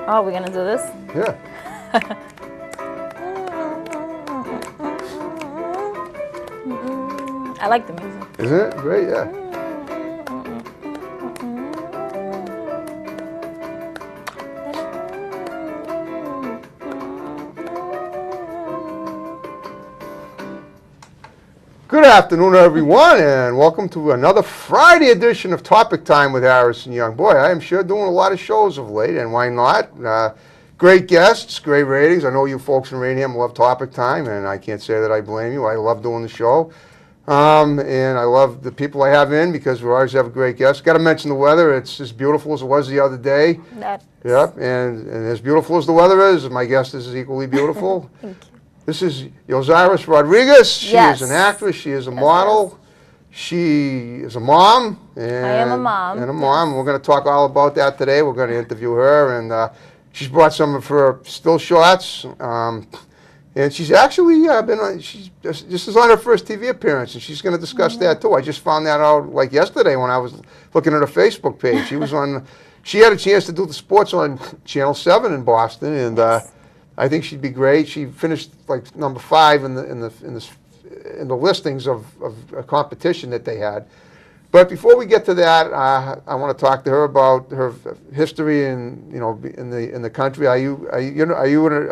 Oh, we're gonna do this? Yeah. I like the music. Isn't it great? Yeah. Good afternoon, everyone, and welcome to another Friday edition of Topic Time with Harrison Young. Boy, I am sure doing a lot of shows of late, and why not? Great guests, great ratings. I know you folks in Rainham love Topic Time, and I can't say that I blame you. I love doing the show, and I love the people I have in because we always have great guests. Got to mention the weather. It's as beautiful as it was the other day. Yep, and as beautiful as the weather is, my guest is equally beautiful. Thank you. This is Yosaris Rodriguez. She Yes. is an actress. She is a model. She is a mom. And, I am a mom. And a mom. Yes. We're going to talk all about that today. We're going to interview her. And she's brought some of her still shots. And she's actually been on, this is on her first TV appearance. And she's going to discuss that too. I just found that out like yesterday when I was looking at her Facebook page. She was on, she had a chance to do the sports on Channel 7 in Boston. And I think she'd be great. She finished like number 5 in the listings of a competition that they had. But before we get to that, I want to talk to her about her history in the country. Are you a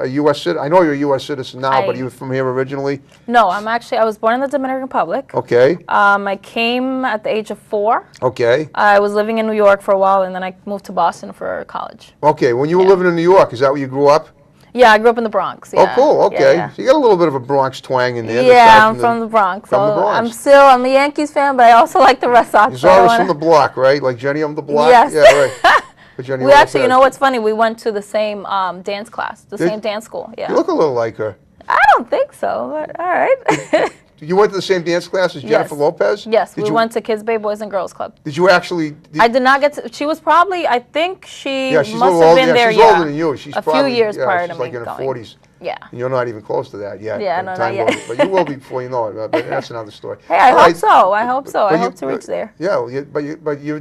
U.S. citizen? I know you're a U.S. citizen now, but are you from here originally? No, I was born in the Dominican Republic. Okay. I came at the age of 4. Okay. I was living in New York for a while, and then I moved to Boston for college. Okay. When you were living in New York, is that where you grew up? Yeah, I grew up in the Bronx. Yeah. Oh, cool. Okay. Yeah. So you got a little bit of a Bronx twang in there. Yeah, I'm from the Bronx. From the Bronx. I'm a Yankees fan, but I also like the Red Sox. He's always from the block, right? Like Jenny on the block? Yes. Yeah, right. But Jenny We actually, you know what's funny? We went to the same dance class, same dance school. Yeah. You look a little like her. I don't think so, but all right. You went to the same dance class as Jennifer Lopez? Yes, we went to Kids Bay Boys and Girls Club. Did you actually? I did not get to. She was probably, I think she she's must have been there. She's older than you. She's a probably, few years prior to she's me like in her going. 40s. Yeah. And you're not even close to that yet. Yeah, no, not yet. But you will be before you know it. But that's another story. Hey, I hope so. I hope so. I hope to reach there. Yeah,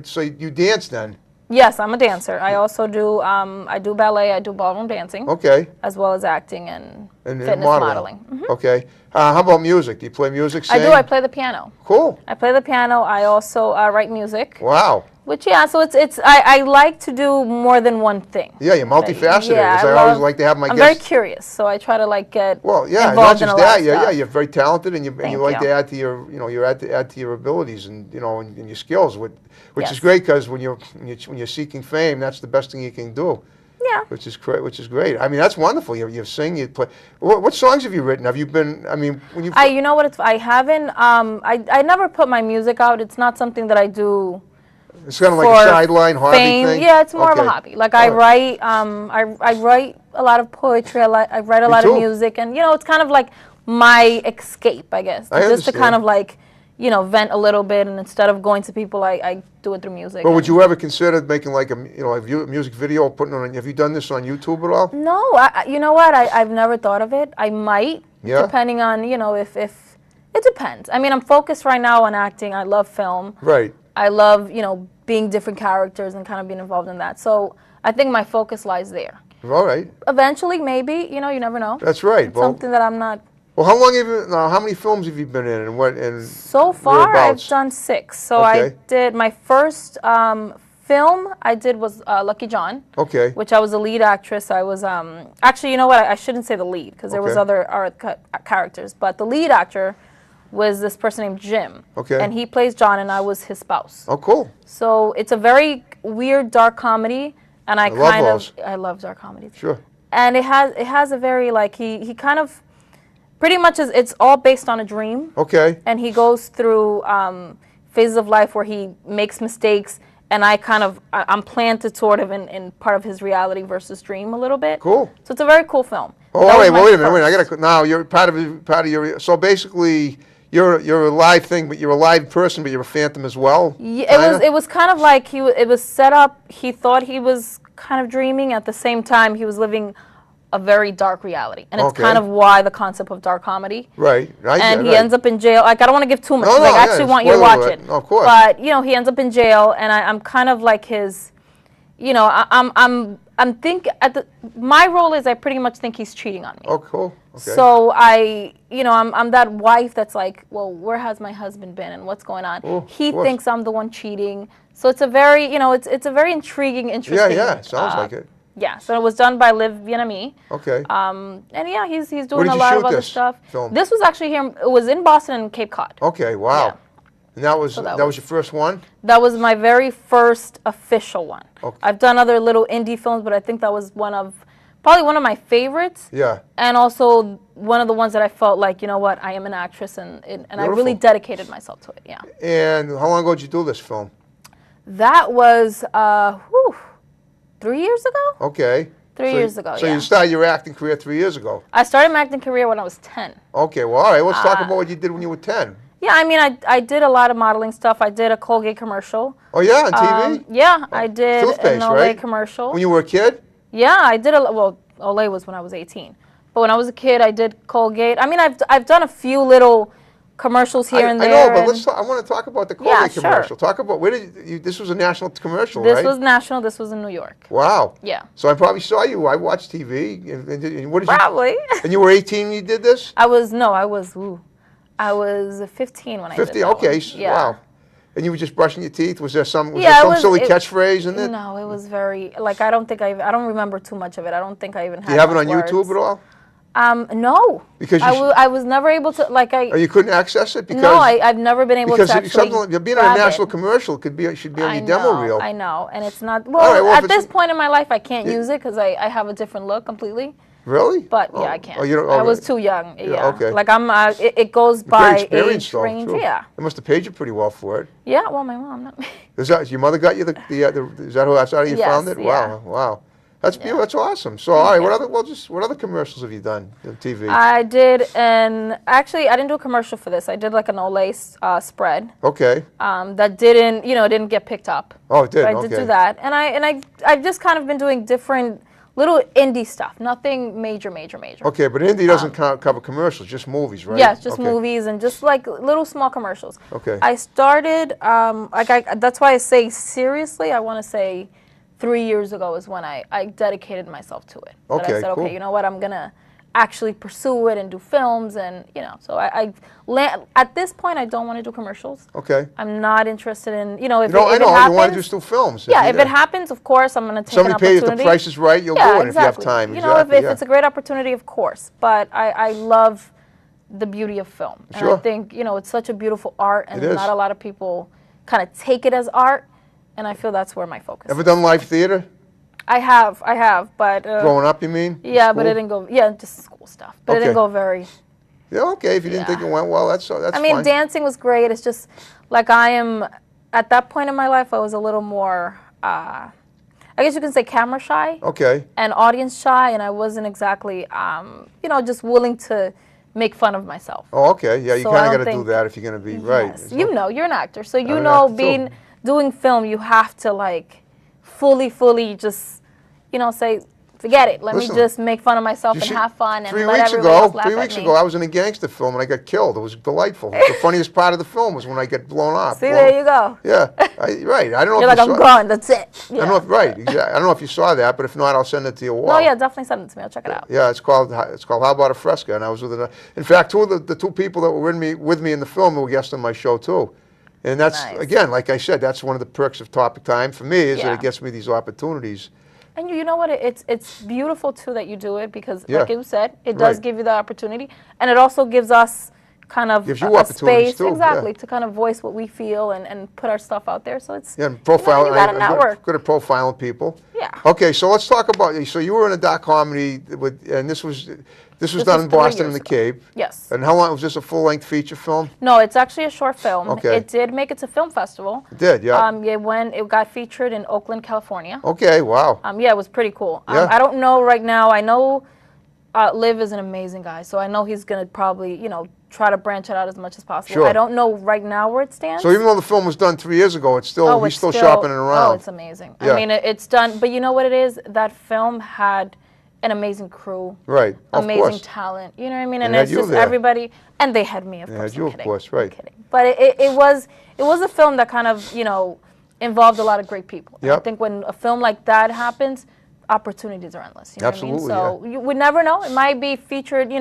so you dance then? Yes, I'm a dancer. I also do I do ballet. I do ballroom dancing. Okay. As well as acting and fitness modeling. Mm-hmm. Okay. How about music? Do you play music? Sing? I do. I play the piano. Cool. I play the piano. I also write music. Wow. Which so I like to do more than one thing. Yeah, you're multifaceted. Yeah, I always like to have my guests. I'm very curious, so I try to get involved not just in that. Yeah, you're very talented, and you like you. to add to your add to your abilities and and your skills, which is great because when you're seeking fame, that's the best thing you can do. Yeah. Which is great. I mean, that's wonderful. You sing, you play. What songs have you written? Have you been? I mean, when you. You know what? I haven't. I never put my music out. It's not something that I do. It's kind of like a sideline hobby thing. Yeah, it's more of a hobby. Like I write. I write a lot of poetry. I write a lot of music, and it's kind of like my escape, I guess. Just to kind of vent a little bit, and instead of going to people, I do it through music. Well, would you ever consider making like a music video, putting on? Have you done this on YouTube at all? No, you know what? I've never thought of it. I might, depending on if it depends. I mean, I'm focused right now on acting. I love film. Right. I love being different characters and kind of being involved in that. So I think my focus lies there. All right. Eventually, maybe you never know. That's right. It's something that I'm not. Well, how long have you? How many films have you been in, and what? And so far, I've done 6. So I did my first film. I did was Lucky John. Okay. Which I was a lead actress. I was actually, you know what? I shouldn't say the lead because there was other characters, but the lead actor was this person named Jim. Okay. And he plays John, and I was his spouse. Oh, cool. So it's a very weird dark comedy, and I love dark comedies. Sure. And it has a very he kind of. Pretty much, it's all based on a dream. Okay. And he goes through phases of life where he makes mistakes, and I'm planted sort of in part of his reality versus dream a little bit. Cool. So it's a very cool film. Oh, wait a minute. I gotta now. You're part of your. So basically, you're a live thing, but you're a live person, but you're a phantom as well. Yeah, it was kind of like it was set up. He thought he was kind of dreaming. At the same time, he was living a very dark reality, and it's kind of why the concept of dark comedy. Right. And he ends up in jail. Like, I don't want to give too much. I actually want you to watch it. Of course. But he ends up in jail, and I'm kind of like his. I'm my role is I pretty much think he's cheating on me. Oh, cool. Okay. So I'm that wife that's like, well, where has my husband been and what's going on? Oh, he thinks I'm the one cheating. So it's a very, it's a very intriguing, interesting. Yeah, sounds like it. Yeah, so it was done by Liv Vietnamese. Okay. And yeah, he's doing a lot of other stuff. Film? This was actually here. It was in Boston and Cape Cod. Okay, wow. Yeah. And that was your first one? That was my very first official one. Okay. I've done other little indie films, but I think that was probably one of my favorites. Yeah. And also one of the ones that I felt like, you know what, I am an actress, and I really dedicated myself to it. Yeah. And how long ago did you do this film? That was 3 years ago. Okay. 3 years ago. So you started your acting career 3 years ago. I started my acting career when I was 10. Okay. Well, all right. Let's talk about what you did when you were 10. Yeah, I mean, I did a lot of modeling stuff. I did a Colgate commercial. Oh, yeah, on TV? Yeah, I did an Olay commercial. When you were a kid? Yeah, I did Olay was when I was 18. But when I was a kid, I did Colgate. I mean, I've done a few little commercials here and there. I know, but I want to talk about the Colgate commercial. Talk about, this was a national commercial, right? This was national. This was in New York. Wow. Yeah. So I probably saw you. I watched TV. And what did probably. And you were 18 when you did this? I was 15 when I did 50, okay. Yeah. Wow. And you were just brushing your teeth? Was there some silly catchphrase in it? No, it was very, like, I don't remember too much of it. I don't think I even had. Do you have it on words. YouTube at all? No. Because I was never able to, like, Or you couldn't access it? Because, no, I've never been able to actually being on a national commercial should be on your demo reel. I know, and it's not, well at this point in my life, I can't use it because I have a different look completely. Really? But yeah, I can't. I was too young. Yeah. Okay. Like it goes by age range. True. Yeah. They must have paid you pretty well for it. Yeah. Well, my mom, not me. Is that your mother got you is that how you found it? Yeah. Wow. That's beautiful. That's awesome. So, all right, what other commercials have you done on TV? I did, actually, I didn't do a commercial for this. I did like an Olay spread. Okay. That didn't get picked up. Oh, it did. But I did do that, and I've just kind of been doing different little indie stuff. Nothing major. Okay, but indie doesn't cover commercials, just movies, right? Yeah, just movies and just like little small commercials. Okay. I started that's why I say seriously. I want to say 3 years ago is when I dedicated myself to it. Okay, I said, cool. okay, you know what, I'm going to actually pursue it and do films and, so at this point, I don't want to do commercials. Okay. I'm not interested in, if it happens. You want to just do films. Yeah, if it happens, of course, I'm going to take an opportunity. Somebody pays the price is right, you'll do it if you have time. If it's a great opportunity, of course. But I love the beauty of film. And I think, it's such a beautiful art and not a lot of people kind of take it as art. And I feel that's where my focus is. Ever done live theater? I have, but... Growing up, you mean? Yeah, but it didn't go... Yeah, just school stuff. But it didn't go very... Yeah, okay. If you didn't think it went well, that's fine. I mean, dancing was great. It's just, like, I am... At that point in my life, I was a little more... I guess you can say camera shy. Okay. And audience shy, and I wasn't exactly, just willing to make fun of myself. Oh, okay. Yeah, you kind of got to do that if you're going to be right. You're an actor, so doing film, you have to like fully just, say, forget it. Let me just make fun of myself and have fun and let everybody else laugh at me. 3 weeks ago, I was in a gangster film and I got killed. It was delightful. The funniest part of the film was when I get blown off. See, there you go. Yeah, right. I don't know. You're like, I'm gone. That's it. Yeah. I don't know. Right. Exactly. I don't know if you saw that, but if not, I'll send it to your wall. No, yeah, definitely send it to me. I'll check it out. Yeah, it's called How About a Fresca, and I was with it. In fact, the two people that were with me in the film were guests on my show too. And that's, again, like I said, that's one of the perks of Topic Time for me is that it gets me these opportunities. And you know what? It's beautiful, too, that you do it because, like you said, it does give you the opportunity. And it also gives us kind of a space, too, to kind of voice what we feel and put our stuff out there. So it's, and profile, you got a network. Good at profiling people. Yeah. Okay, so let's talk about, so you were in a doc comedy, and this was done in Boston and the Cape. Yes. And how long, was this a full-length feature film? No, it's actually a short film. Okay. It did make it to film festival. It did, yeah. It got featured in Oakland, California. Okay, wow. Yeah, it was pretty cool. I don't know right now. I know Liv is an amazing guy, so I know he's going to probably, try to branch it out as much as possible. Sure. I don't know right now where it stands. So even though the film was done 3 years ago, he's still shopping it around. Oh, it's amazing. Yeah. I mean, it's done. But you know what it is? That film had an amazing crew. Right. Amazing talent. You know what I mean? And it's just everybody. And they had me, of course. They had you, of course, right. I'm kidding. But it was a film that kind of, involved a lot of great people. Yep. I think when a film like that happens, opportunities are endless. You know Absolutely, what I mean? So you would never know. It might be featured,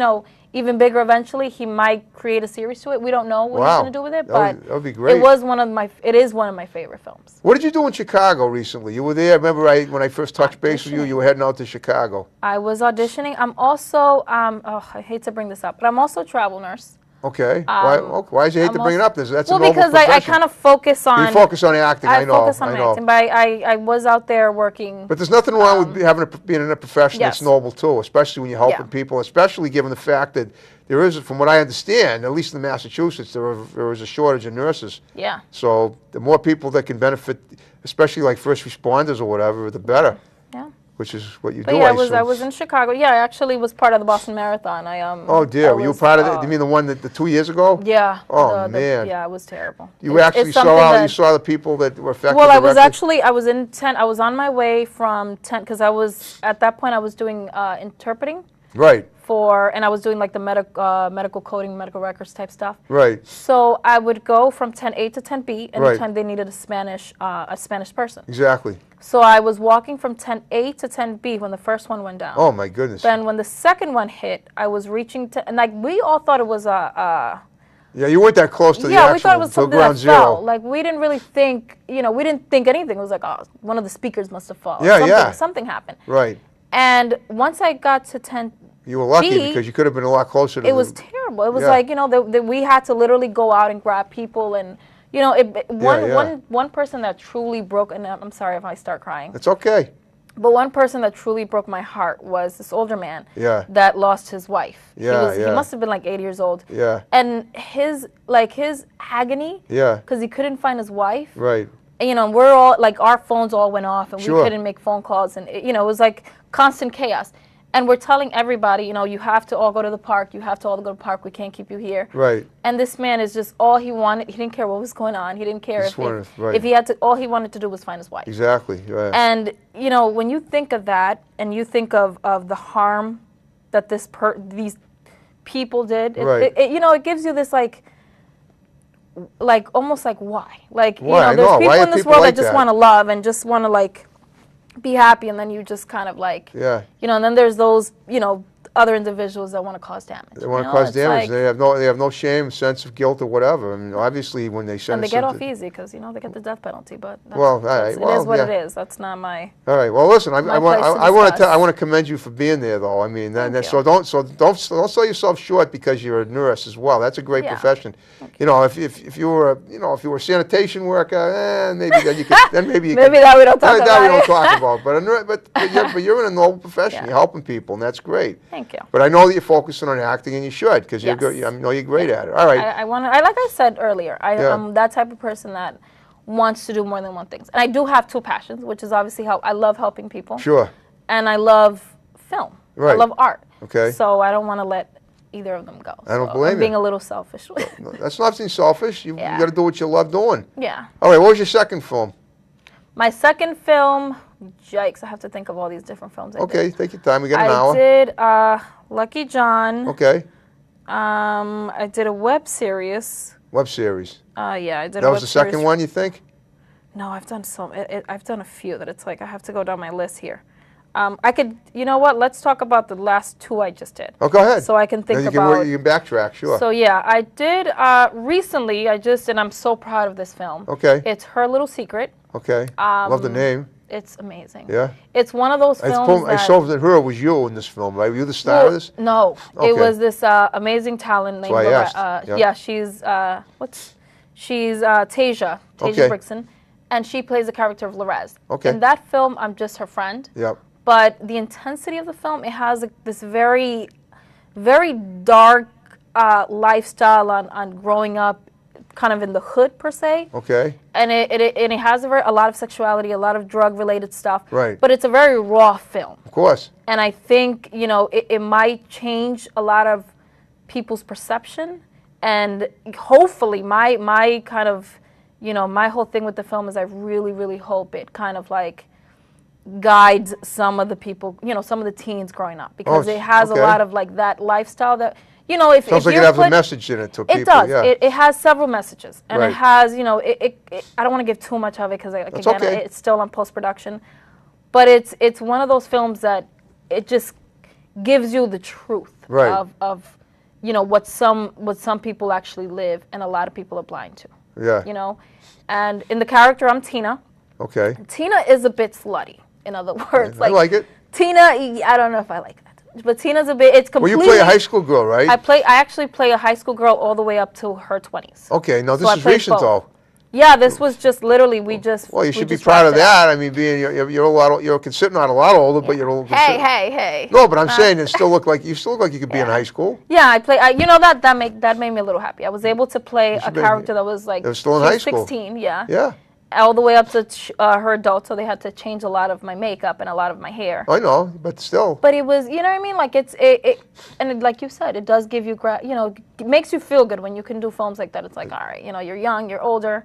even bigger eventually. He might create a series to it. We don't know what he's going to do with it, but that would be great. It is one of my favorite films. What did you do in Chicago recently? You were there. Remember when I first touched base with you, you were heading out to Chicago. I was auditioning. I'm also, I hate to bring this up, but I'm also a travel nurse. Okay. Why did you hate to bring it up? That's a noble because profession. I kind of focus on... You focus on acting, I know. I focus on acting, but I was out there working... But there's nothing wrong with being in a profession that's noble, too, especially when you're helping people, especially given the fact that there is, from what I understand, at least in Massachusetts, there is a shortage of nurses. Yeah. So the more people that can benefit, especially like first responders or whatever, the better. Yeah. Which is what you but do. Yeah, I was in Chicago. Yeah, I actually was part of the Boston Marathon. Oh dear, were you part of it? You mean the one that the 2 years ago? Yeah. Oh man. Yeah, it was terrible. You actually saw the people that were affected. Well, I was in tent. I was on my way from tent because at that point I was doing interpreting. Right. And I was doing like the medical coding, medical records type stuff. Right. So I would go from tent A to tent B anytime they needed a Spanish person. Exactly. So I was walking from tent A to tent B when the first one went down. Oh my goodness. Then when the second one hit, I was reaching and like we all thought it was a yeah, you weren't that close to the we thought it was something ground that zero. fell. Like we didn't really think, we didn't think anything. It was like, oh, one of the speakers must have fallen. Yeah, something happened. Right. And once I got to tent you were lucky because you could have been a lot closer to it was terrible. It was like, we had to literally go out and grab people and, one person that truly broke, and I'm sorry if I start crying. It's okay. But one person that truly broke my heart was this older man that lost his wife. He must have been like 80 years old. Yeah. And his agony, because he couldn't find his wife. Right. And we're all, like, our phones all went off and we couldn't make phone calls. And, it was like constant chaos. And we're telling everybody, you have to all go to the park. You have to all go to the park. We can't keep you here. Right. And this man is just all he wanted. He didn't care what was going on. He didn't care if he had to. All he wanted to do was find his wife. Exactly. Right. And when you think of that, and you think of the harm that these people did, it gives you this like almost like why? Like there's people in this world that just want to love and just want to be happy, and then you just kind of and then there's those other individuals that want to cause damage. They want to cause damage. They have no shame, sense of guilt or whatever. I mean, obviously when they send and they get off easy because they get the death penalty. But it is what it is. That's not my. All right. Well, listen. I want to commend you for being there, though. I mean, so don't sell yourself short because you're a nurse as well. That's a great profession. If you were a sanitation worker, maybe then you could. Then maybe that we don't talk about. That we don't talk about. But you're in a noble profession. You're helping people, and that's great. Thank you. But I know that you're focusing on acting, and you should, because you're good. I know you're great at it. All right. Like I said earlier, I'm that type of person that wants to do more than one thing. And I do have two passions, which is obviously I love helping people. Sure. And I love film. Right. I love art. Okay. So I don't want to let either of them go. I don't blame you. I'm being a little selfish. No, that's not being selfish. You got to do what you love doing. Yeah. All right. What was your second film? My second film, yikes, I have to think of all these different films I did. Take your time. We got an hour. I did Lucky John. Okay. I did a web series. Web series. Yeah, I did a web series. That was the second one, you think? No, I've done I've done a few that it's like I have to go down my list here. I could, you know what? Let's talk about the last two I just did. Oh, go ahead. So I can think about. You can backtrack, sure. So yeah, I did recently. And I'm so proud of this film. Okay. It's Her Little Secret. Okay. Love the name. It's amazing. Yeah. It's one of those films I saw that her was you in this film, right? Were you the star of this? No, it was this amazing talent named. That's why I asked. Yeah, she's Tasia Brixton, and she plays the character of Lorez. Okay. In that film, I'm just her friend. Yep. But the intensity of the film, it has this very, very dark lifestyle on growing up, kind of in the hood per se. Okay. And it has a lot of sexuality, a lot of drug-related stuff. Right. But it's a very raw film. Of course. And I think, it might change a lot of people's perception. And hopefully my kind of, my whole thing with the film is I really, really hope it kind of like guides some of the people, some of the teens growing up. Because it has a lot of like that lifestyle that... Sounds like it has a message in it to people. It does. Yeah. It has several messages, and it has, I don't want to give too much of it because again, it's still on post-production. but it's one of those films that it just gives you the truth of you know what some people actually live and a lot of people are blind to. Yeah. You know, and in the character I'm Tina. Okay. Tina is a bit slutty. In other words, I like it. Tina, I don't know if I like that, but Tina's a bit. It's completely. Well, you play a high school girl, right? I actually play a high school girl all the way up to her 20s. Okay. No, this is recent though. Yeah, this was just literally we just. Well, you should be proud of that. I mean, being you're a lot, you're considered not a lot older, but you're a little. Hey. No, but I'm saying you still look like you could be in high school. Yeah, I play. You know that made me a little happy. I was able to play a character that was like. It was still in high school. 16, yeah. Yeah. All the way up to her adult, so they had to change a lot of my makeup and a lot of my hair. I know, but still. But it was, you know what I mean? Like and like you said, it does give you, you know, it makes you feel good when you can do films like that. It's like, all right, you know, you're young, you're older.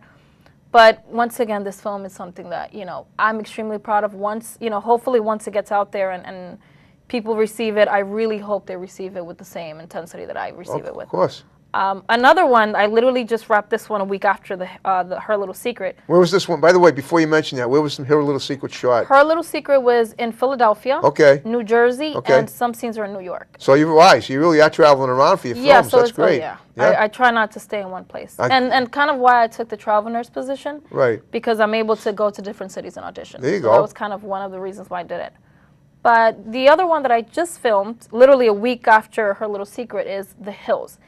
But once again, this film is something that, you know, I'm extremely proud of. Once, you know, hopefully once it gets out there and people receive it, I really hope they receive it with the same intensity that I receive it with. Of course. Another one, I literally just wrapped this one a week after the Her Little Secret. Where was this one? By the way, before you mention that, where was Her Little Secret shot? Her Little Secret was in Philadelphia, New Jersey, and some scenes are in New York. So you really are traveling around for your films. Yeah, so that's great. I try not to stay in one place. And kind of why I took the travel nurse position. Right. Because I'm able to go to different cities and audition. There you go. That was kind of one of the reasons why I did it. But the other one that I just filmed, literally a week after Her Little Secret, is The Hills.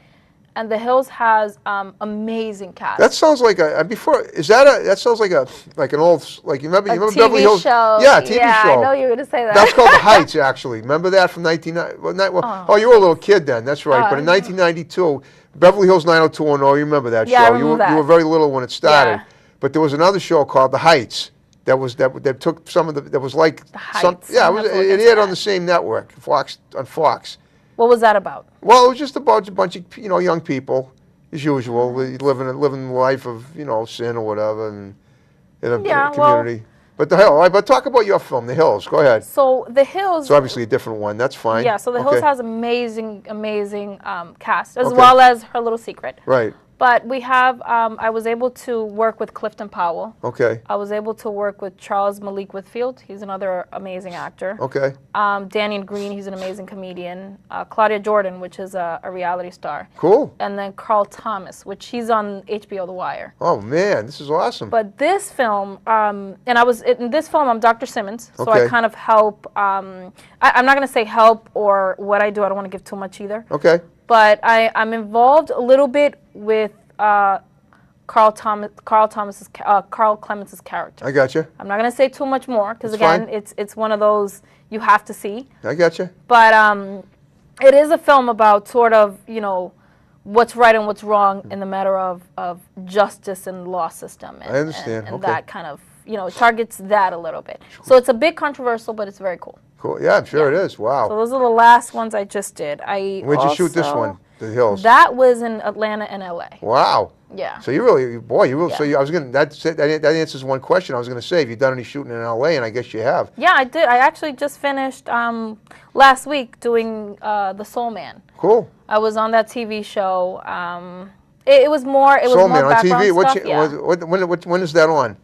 And The Hills has amazing cast. That sounds like that sounds like an old, like you remember TV Beverly Hills? Show. Yeah, TV show. Yeah, I know you were going to say that. That's called The Heights, actually. Remember that from 1990? Oh, you were a little kid then. That's right. But in 1992, Beverly Hills 90210. You remember that show? I remember that. You were very little when it started. Yeah. But there was another show called The Heights. That took some of the. That was like The Heights. It aired on the same network, Fox. What was that about? Well, it was just about a bunch of young people, as usual, living the life of sin or whatever, and in a community. But but talk about your film, The Hills. Go ahead. So The Hills. It's obviously a different one. That's fine. Yeah. So The Hills has amazing cast as well as Her Little Secret. Right. But we have, I was able to work with Clifton Powell. Okay. I was able to work with Charles Malik Whitfield. He's another amazing actor. Okay. Daniel Green, he's an amazing comedian. Claudia Jordan, which is a reality star. Cool. And then Carl Thomas, which he's on HBO The Wire. Oh, man, this is awesome. But this film, in this film, I'm Dr. Simmons. So I kind of help, I'm not going to say help or what I do. I don't want to give too much either. Okay. But I'm involved a little bit with Carl Clemence's character. I got you. I'm not going to say too much more because again, it's one of those you have to see. I got you. But it is a film about sort of what's right and what's wrong in the matter of justice and law system. And, I understand. And that kind of it targets that a little bit. So it's a bit controversial, but it's very cool. Cool. Yeah, I'm sure it is. Wow. So those are the last ones I just did. Where'd you shoot this one? The Hills. That was in Atlanta and LA. Wow. Yeah. So you really. Yeah. So I was gonna. That answers one question I was gonna say. Have you done any shooting in LA? And I guess you have. Yeah, I did. I actually just finished last week doing The Soul Man. Cool. I was on that TV show. It was more. Soul Man on TV. When is that on?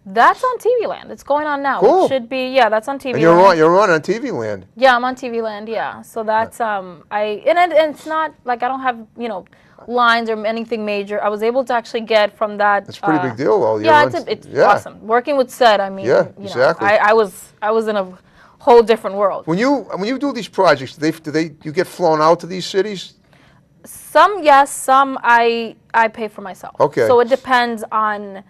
That's on TV Land. It's going on now. Cool. It should be. Yeah, that's on TV And Land. you're on TV Land. Yeah, I'm on TV Land. Yeah. So that's and it's not like I don't have lines or anything major. I was able to actually get from that. It's a pretty big deal, though. Yeah, it's awesome. Working with Seth, I mean, exactly. I was in a whole different world. When you do these projects, you get flown out to these cities? Some yes, some I pay for myself. Okay. So it depends on.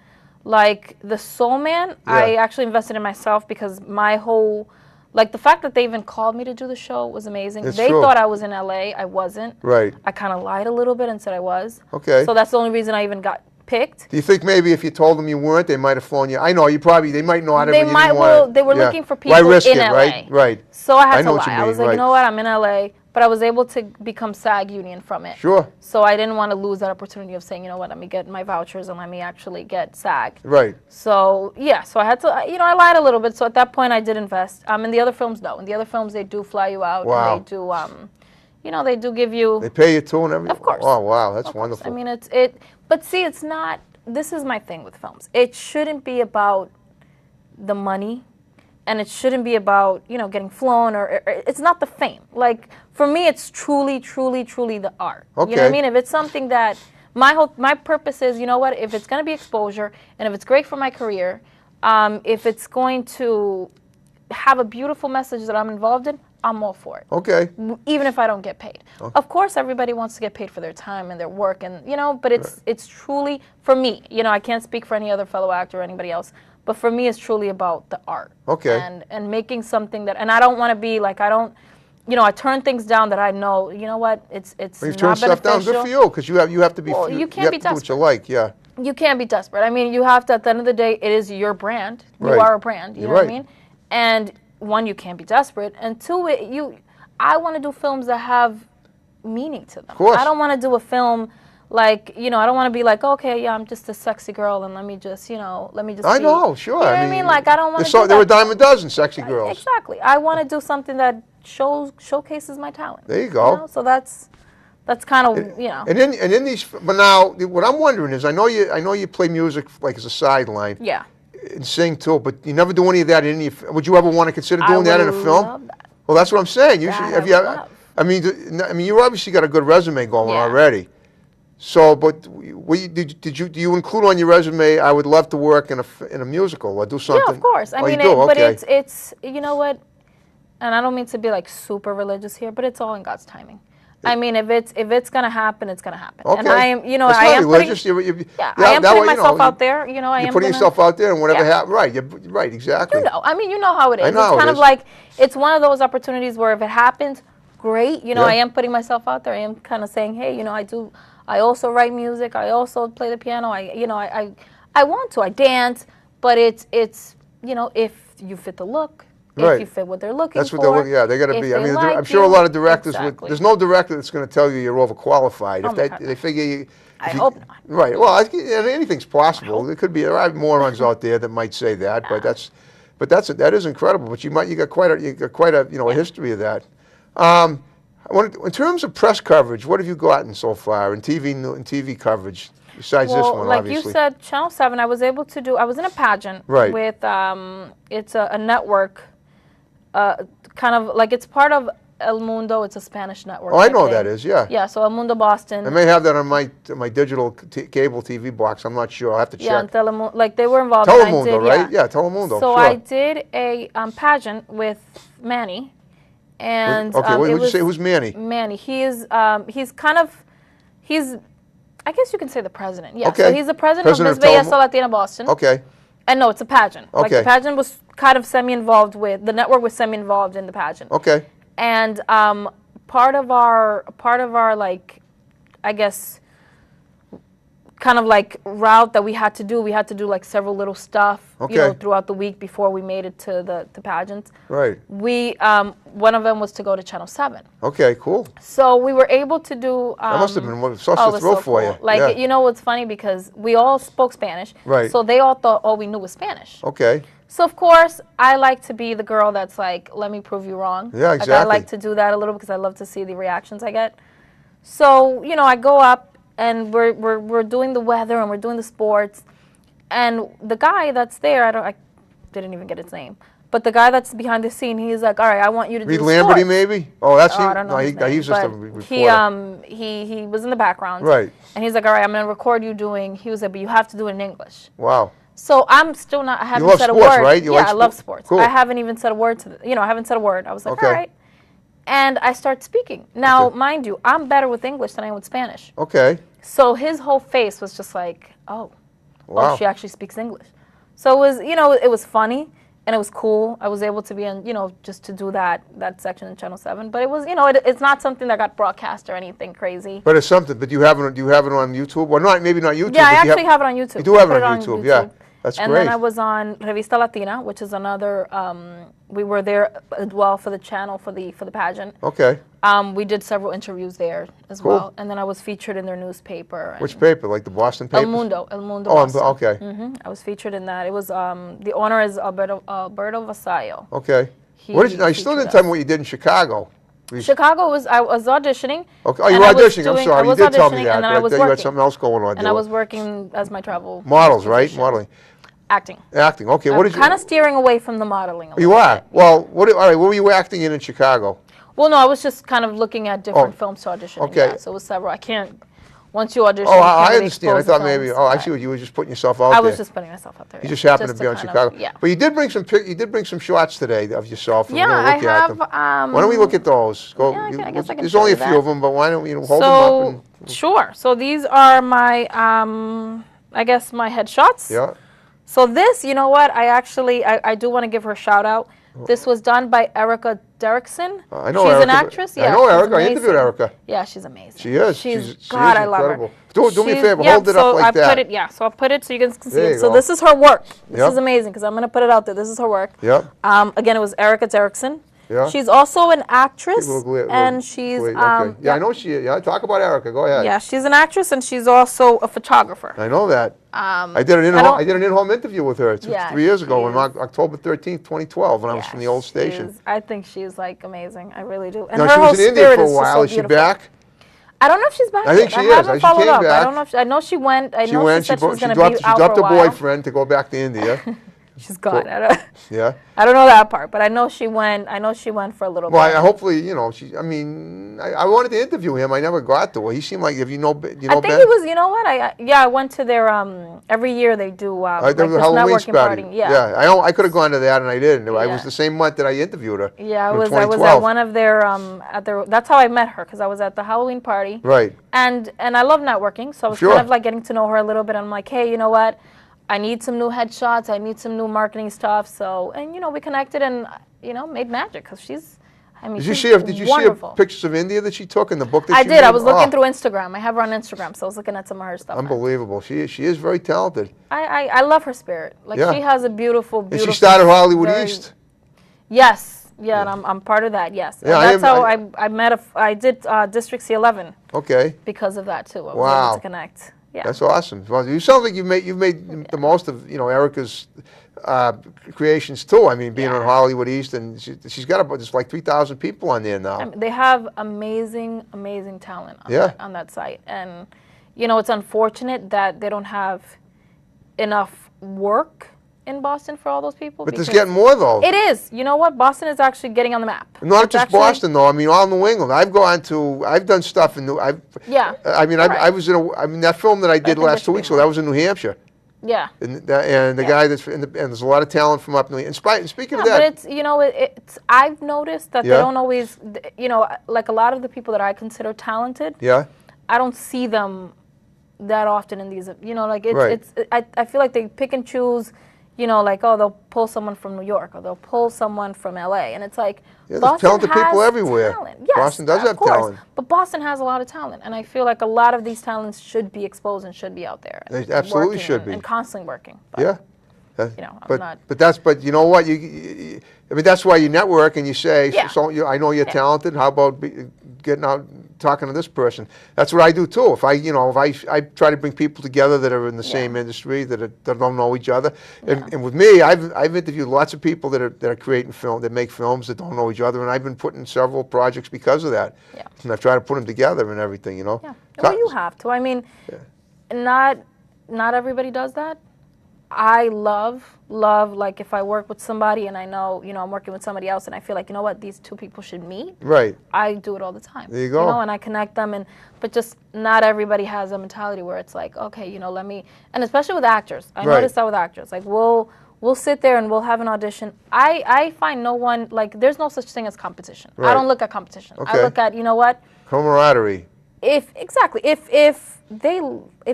Like The Soul Man, I actually invested in myself because my whole, the fact that they even called me to do the show was amazing. They thought I was in LA. I wasn't. Right. I kind of lied a little bit and said I was. Okay. So that's the only reason I even got picked. Do you think maybe if you told them you weren't, they might have flown you? I know they might not have. They might. Well, they were looking for people in LA. Right. So I had to lie. I was like, you know what? I'm in LA. But I was able to become SAG union from it. Sure. So I didn't want to lose that opportunity of saying, you know what, let me get my vouchers and let me actually get SAG. Right. So, yeah, so I had to, I lied a little bit. So at that point I did invest. In the other films, no. In the other films, they do fly you out. Wow. And they do, they do give you. They pay you too and everything? Of course. Oh, wow, that's wonderful. I mean, but see, it's not, this is my thing with films. It shouldn't be about the money. and it shouldn't be about, you know, getting flown or it's not the fame. Like for me, it's truly, truly, truly the art. Okay. You know what I mean? If it's something that my purpose is, you know what? If it's going to be exposure and if it's great for my career, if it's going to have a beautiful message that I'm involved in, I'm all for it. Okay. Even if I don't get paid. Okay. Of course, everybody wants to get paid for their time and their work, and you know. But it's truly for me. You know, I can't speak for any other fellow actor or anybody else. But for me, it's truly about the art. Okay. And making something that, and I don't want to be like, I don't, you know, I turn things down that I know. You know what? It's well, you turn stuff down. Good for you, because you have to be. Well, you can't be desperate. Do what you like. Yeah. You can't be desperate. I mean, you have to. At the end of the day, it is your brand. You are a brand. You know what I mean? And one, you can't be desperate, and two, I want to do films that have meaning to them. Of course. I don't want to do a film like, you know, I don't want to be like, okay, yeah, I'm just a sexy girl, and let me just, you know, I know, sure. You know what I mean? Like, I don't want to do that. There were a dime a dozen sexy girls. Exactly. I want to do something that showcases my talent. There you go. You know? So that's kind of, you know. And in these, but now, what I'm wondering is, I know you play music like as a sideline. Yeah. And sing too, but you never do any of that in any. Would you ever want to consider doing that in a film? Love that. Well, that's what I'm saying. You should. I mean, you obviously got a good resume going already. So, but do you include on your resume? I would love to work in a musical or do something. Yeah, of course. I mean, but it's you know what, and I don't mean to be like super religious here, but it's all in God's timing. I mean, if it's gonna happen, it's gonna happen. Okay. And I am, you know, I am religious. I am putting myself out there. You know, I am putting yourself out there, and whatever happens, right? You're right, exactly. You know, I mean, you know how it is. I know it's kind of like it's one of those opportunities where if it happens, great. You know, I am putting myself out there. I am kind of saying, hey, you know, I also write music. I also play the piano. I want to. I dance, but it's you know, if you fit the look. If you fit what they're looking for. That's what they're looking. Yeah, they got to be. I mean, like I'm sure a lot of directors would. There's no director that's going to tell you you're overqualified. If they figure you. I hope not. Right. Well, anything's possible. There could be. There are morons out there that might say that, but that is incredible. But you got quite a a history of that. In terms of press coverage, what have you gotten so far in TV coverage? Besides this one, like obviously. You said, Channel 7, I was in a pageant with, it's a network, kind of, like it's part of El Mundo, it's a Spanish network. Oh, I know what that is, yeah. Yeah, so El Mundo Boston. I may have that on my digital cable TV box, I'm not sure, I'll have to check. Yeah, and Telemundo, like they were involved. Telemundo, right? Yeah, Telemundo, so sure. I did a pageant with Manny, and okay, what did you say, who's Manny? Manny, he's I guess you can say the president. Yeah. Okay. So he's the president of Miss Belleza Latina Boston. Okay. And no, it's a pageant. Okay. Like the pageant was kind of semi-involved with the network was semi-involved in the pageant. Okay. And part of our like, I guess, kind of like route that we had to do like several little stuff, you know, throughout the week before we made it to the pageant. Right. We one of them was to go to Channel 7. Okay, cool. So we were able to do. That must have been such a thrill for you. Like you know what's funny, because we all spoke Spanish. Right. So they all thought all we knew was Spanish. Okay. So of course I like to be the girl that's like, let me prove you wrong. Yeah, exactly. Like, I like to do that a little because I love to see the reactions I get. So you know, I go up. And we're doing the weather and we're doing the sports, and the guy that's there, I didn't even get his name, but the guy that's behind the scene, he's like, all right, I want you to Reed do Lamberty, sports. maybe? Oh, that's I don't know his name, he's just a reporter. He was in the background, right? And he's like, all right, I'm gonna record you doing. He was like, but you have to do it in English. Wow. So I'm still not. I haven't said a word. You love sports, right? Yeah, I love sports. Cool. I haven't even said a word to I haven't said a word. I was like, all right. And I start speaking. Now, mind you, I'm better with English than I am with Spanish. Okay. So his whole face was just like, oh, wow. Oh, she actually speaks English. So it was, it was funny and it was cool. I was able to be in, just to do that section in Channel 7. But it was, it's not something that got broadcast or anything crazy. But it's something. But do you have it on YouTube? Well, maybe not YouTube. Yeah, I actually have it on YouTube. You do have it on YouTube, yeah. That's great. And then I was on Revista Latina, which is another. We were there as well for the channel for the pageant. Okay. We did several interviews there as well, and then I was featured in their newspaper. Which paper? Like the Boston paper? El Mundo. Oh, Boston. Okay. I was featured in that. It was the owner is Alberto Vasallo. Okay. You still didn't tell me what you did in Chicago. Chicago I was auditioning. Okay. Oh, you were auditioning. I'm sorry. You did tell me that. And then I was working. You had something else going on. And I was working as my travel. Models, right? Modeling. Acting. Acting. Okay. What did you? Kind of steering away from the modeling. You are. Bit. Well, all right. What were you acting in Chicago? Well, no, I was just kind of looking at different films to audition. Okay. Yeah, so it was several. I can't. Once you audition, I understand. I thought maybe. Oh, I see what you were just putting yourself out there. I was just putting myself out there. You just happened to be on Chicago. Yeah. But you did bring some. You did bring some shots today of yourself. Yeah, I have. Why don't we look at those? Go. Yeah, I guess I can there's only a few of them, but why don't we hold them up? Sure. So these are my, I guess my headshots. Yeah. So this, you know what? I do want to give her a shout out. This was done by Erica Derrickson. I know she's Erica, an actress. Yeah, I know Erica. I interviewed Erica. Yeah, she's amazing. She is. She's God, I love her. Do me a favor. Hold it up like that. So I'll put it so you guys can see it. So this is her work. This Yep. is amazing because I'm going to put it out there. This is her work. Yep. Again, it was Erica Derrickson. Yeah. She's also an actress, and she's okay. Yeah, I know she is. Yeah, talk about Erica. Go ahead. Yeah, she's an actress, and she's also a photographer. I know that. I did an in-home interview with her 3 years ago, on October 13th, 2012, when I was from the old station. I think she's like amazing. I really do. And now, her she whole was in India spirit for a is while. so Is she beautiful. back? I don't know if she's back. I think she is. I haven't followed up. Back. I don't know. I know she went. I know she said she was going to be She out dropped for a her while. boyfriend to go back to India. She's gone. Yeah. I don't know that part, but I know she went. I know she went for a little bit. Well, hopefully, you know, I mean, I wanted to interview him. I never got to it. He seemed like, if you know, I think he was. You know what? I went to their every year they do like this Halloween networking party. Yeah. I could have gone to that and I didn't. I was the same month that I interviewed her. Yeah, I was at one of their that's how I met her, because I was at the Halloween party. Right. And I love networking, so I was kind of like getting to know her a little bit. I'm like, hey, you know what? I need some new headshots. I need some new marketing stuff. So, and you know, we connected and made magic, because she's. I mean, did you see her pictures of India that she took in the book that I she did. made? I was looking through Instagram. I have her on Instagram, so I was looking at some of her stuff. Unbelievable. She is very talented. I love her spirit. Like, she has a beautiful. And she started Hollywood East. Yes. Yeah, and I'm part of that. Yes. Yeah, and that's how I met. I did District C11. Okay. Because of that too. I was able to connect. Yeah. That's awesome. Well, you sound like you've made the most of Erica's creations too. I mean, being on Hollywood East, and she's got about just like 3,000 people on there now. They have amazing talent on that site, and it's unfortunate that they don't have enough work in Boston for all those people. But there's getting more though. It is. You know what? Boston is actually getting on the map. Not just Boston though. I mean, all New England. I've done stuff in I mean, I was in that film that I did last 2 weeks ago. That was in New Hampshire. Yeah. And the guy that's and there's a lot of talent from up New. And speaking of that, but it's I've noticed that they don't always like a lot of the people that I consider talented. Yeah. I don't see them that often in these. Like I feel like they pick and choose. Like, they'll pull someone from New York or they'll pull someone from LA, and it's like there's Boston talented people everywhere. Talent. Yes, Boston does have talent, but Boston has a lot of talent, and I feel like a lot of these talents should be exposed and should be out there. They absolutely should be, and constantly working. But, yeah, but you know what? I mean, that's why you network and you say, so I know you're talented. How about getting out, talking to this person? That's what I do too. If I try to bring people together that are in the same industry, that don't know each other. And with me, I've interviewed lots of people that are creating film, that make films that don't know each other, and I've been put in several projects because of that. Yeah. And I've tried to put them together and everything. Yeah. Well, you have to. I mean, not everybody does that. I love, like, if I work with somebody and I know, I'm working with somebody else and I feel like, you know what, these two people should meet. Right. I do it all the time. There you go. And I connect them, but just not everybody has a mentality where it's like, okay, let me, and especially with actors. I noticed that with actors. Like, we'll sit there and we'll have an audition. I find no one, like, there's no such thing as competition. Right. I don't look at competition. Okay. I look at, camaraderie. If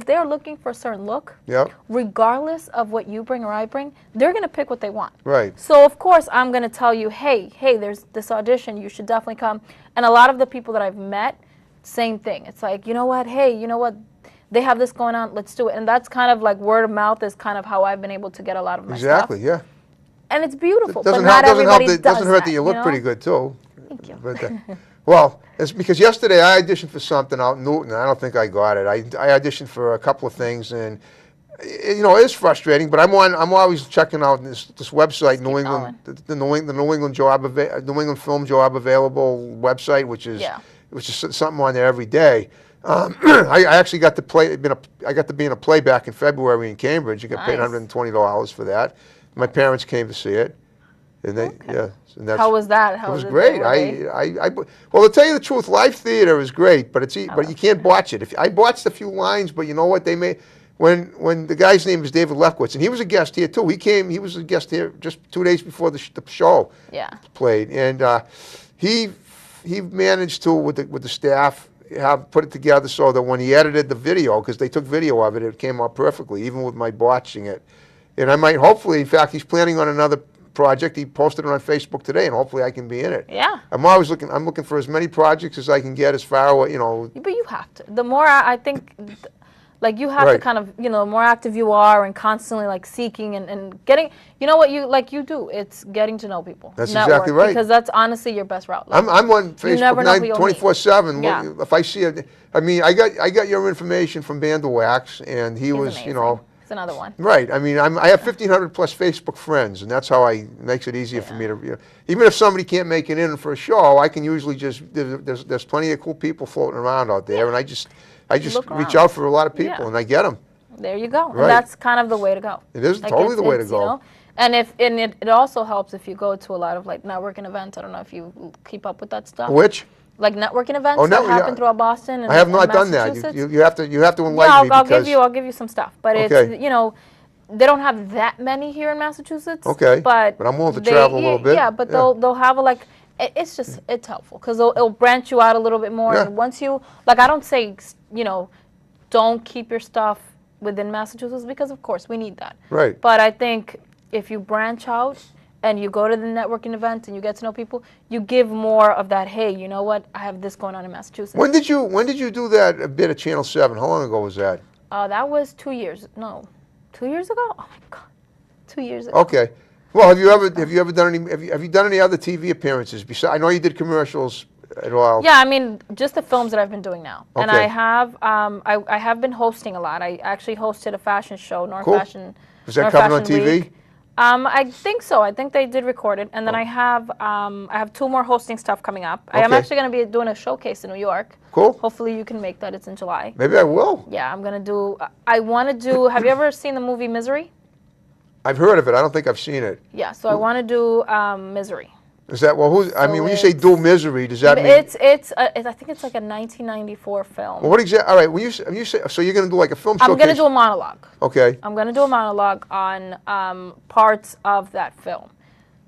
they are looking for a certain look, regardless of what you bring or I bring, they're going to pick what they want. Right. So of course I'm going to tell you, hey, there's this audition, you should definitely come. And a lot of the people that I've met, same thing. It's like, they have this going on, let's do it. And that's kind of like word of mouth is kind of how I've been able to get a lot of my stuff. Exactly, yeah. And it's beautiful, but not everybody does that. Doesn't hurt that you look pretty good too. Thank you. But, well, it's because yesterday I auditioned for something out in Newton, and I don't think I got it. I auditioned for a couple of things, and it is frustrating. But I'm always checking out this website, New England, the New England Film Job Available website, which is it was just something on there every day. I actually got to play. I got to be in a play back in February in Cambridge. You got paid $120 for that. My parents came to see it, and And that's, how was that? How it was great. Well, to tell you the truth, live theater is great, but you can't botch it. I botched a few lines, but you know what they made. When the guy's name is David Lefkowitz, and he was a guest here too. He was a guest here just 2 days before the show played, and he managed to with the staff put it together so that when he edited the video, because they took video of it, it came out perfectly, even with my botching it. And I might hopefully, in fact, he's planning on another project. He posted it on Facebook today, and hopefully I can be in it. Yeah. I'm always looking. I'm looking for as many projects as I can get, as far away, But you have to. The more I think. Like you have to kind of, the more active you are and constantly like seeking and getting, what you do, it's getting to know people. That's exactly right. Because that's honestly your best route. Like, I'm on Facebook 24/7. Yeah. If I see it, I got your information from Bandlewax, and he's amazing. It's another one. Right. I mean, I have 1,500 plus Facebook friends, and that's how makes it easier for me to, even if somebody can't make it in for a show, I can usually there's plenty of cool people floating around out there, and I just reach out for a lot of people, and I get them. There you go. Right. And that's kind of the way to go. It is totally the way to go. And it also helps if you go to a lot of like networking events. I don't know if you keep up with that stuff. Which? Like networking events that happen throughout Boston. And, I have not done that. You have to enlighten me. I'll give you some stuff. But it's they don't have that many here in Massachusetts. Okay. But I'm willing to travel a little bit. Yeah, but they'll have it's helpful because it'll branch you out a little bit more. Yeah. And once you I don't say don't keep your stuff within Massachusetts, because of course we need that. Right. But I think if you branch out and you go to the networking events and you get to know people, you give more of that. Hey, you know what? I have this going on in Massachusetts. When did you do that a bit at Channel 7? How long ago was that? That was 2 years. No, 2 years ago. Oh my God, 2 years ago. Okay. Well, have you ever done any? Have you done any other TV appearances? Besides, I know you did commercials at all. Yeah, I mean, just the films that I've been doing now, okay. And I have been hosting a lot. I actually hosted a fashion show, Fashion. Was that coming on TV? Week. I think so. I think they did record it, and then I have 2 more hosting stuff coming up. Okay. I am actually going to be doing a showcase in New York. Cool. Hopefully you can make that. It's in July. Maybe I will. Yeah, I'm going to do. I want to do. Have you ever seen the movie Misery? I've heard of it. I don't think I've seen it. Yeah, so I want to do Misery. Is that when you say do Misery, does that mean I think it's like a 1994 film. Well, what exactly? All right, when you say so, you're going to do like a film showcase? I'm going to do a monologue. Okay. I'm going to do a monologue on parts of that film.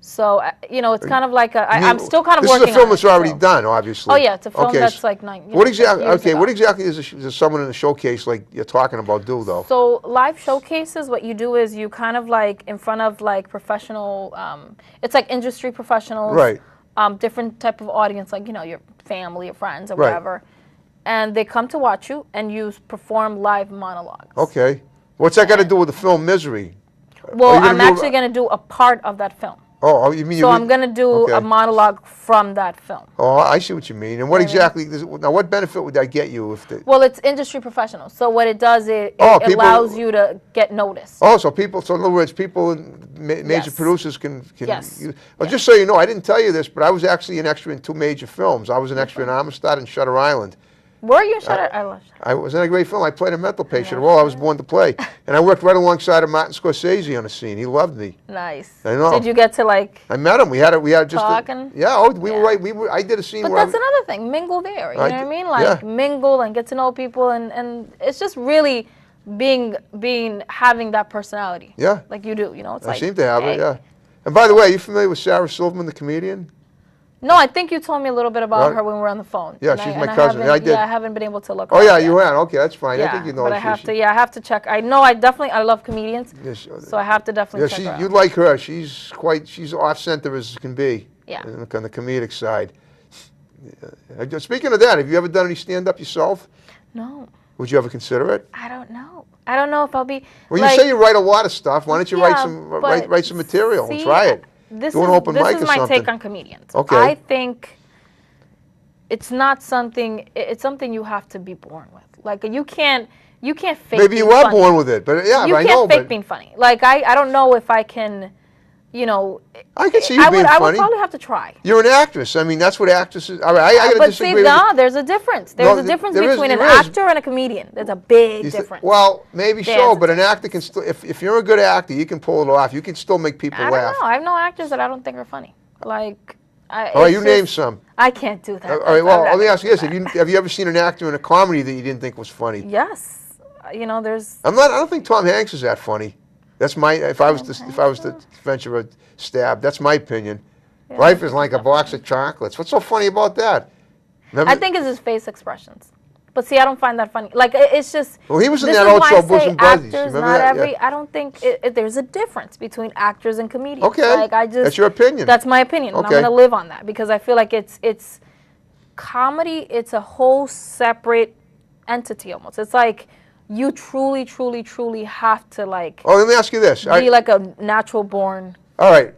So it's kind of like I'm still kind of working on it. This is a film that's already done, obviously. Oh yeah, it's a film that's like 9 years. What exactly? Okay, what exactly does someone in a showcase like you're talking about do though? So live showcases, what you do is you kind of like in front of like professional. It's like industry professionals. Right. Different type of audience, like your family, your friends, or whatever, and they come to watch you, and you perform live monologues. Okay. What's that got to do with the film Misery? Well, I'm actually going to do a part of that film. Oh, you mean? So I'm going to do a monologue from that film. Oh, I see what you mean. And what exactly? Now, what benefit would that get you if? Well, it's industry professionals. So what it does, it allows you to get noticed. Oh, so in other words, people, major producers can. Yes. Well, just so you know, I didn't tell you this, but I was actually an extra in 2 major films. I was an extra in Amistad and Shutter Island. Were you in Shutter Island? I was in a great film. I played a mental patient, a role I was born to play. And I worked right alongside of Martin Scorsese on the scene. He loved me. Nice. I know. Did you get to I met him. We had just talking? we were right. I did a scene but where that's another thing. Mingle there. You know what I mean? Mingle and get to know people, and it's just really having that personality. Yeah. Like you do. It's I seem to have it. Yeah. And by the way, are you familiar with Sarah Silverman, the comedian? No, I think you told me a little bit about her when we were on the phone. Yeah, she's my cousin. I did. Yeah, I haven't been able to look. Oh yeah, you went. Okay, that's fine. Yeah, I think you know. But I have to check. I know. I love comedians. Yes, so I have to definitely check her out. You'd like her. She's off center as can be. Yeah. On the comedic side. Speaking of that, have you ever done any stand up yourself? No. Would you ever consider it? I don't know. I don't know if I'll be. Well, you say you write a lot of stuff. Why don't you write some material and try it? This is my take on comedians. Okay. I think it's not something. It's something you have to be born with. Like you can't fake. Maybe you are born with it, but yeah, you I know. You can't fake being funny. Like I don't know if I can you know, I can see you being funny. I would probably have to try. You're an actress. I mean, that's what actresses. All right, I got to disagree. But see, no, there's a difference. There's a difference between an actor and a comedian. There's a big difference. Well, maybe so, but an actor can still. If you're a good actor, you can pull it off. You can still make people laugh. I don't know. I have no actors that I don't think are funny. Like, all right, you name some. I can't do that. All right, well, let me ask you this: have you ever seen an actor in a comedy that you didn't think was funny? Yes. You know, there's. I don't think Tom Hanks is that funny. That's my. If I was to venture a stab, that's my opinion. Yeah, life is like a box of chocolates. What's so funny about that? Remember? I think it's his face expressions. But see, I don't find that funny. Like, it's just. Well, he was in that old show, Bosom and Buddies. Remember that? Yeah. I don't think there's a difference between actors and comedians. Okay. Like, that's your opinion. That's my opinion. Okay. And I'm going to live on that because I feel like it's comedy. It's a whole separate entity almost. It's like you truly, truly, truly have to like. Oh, let me ask you this: be like a natural born. All right.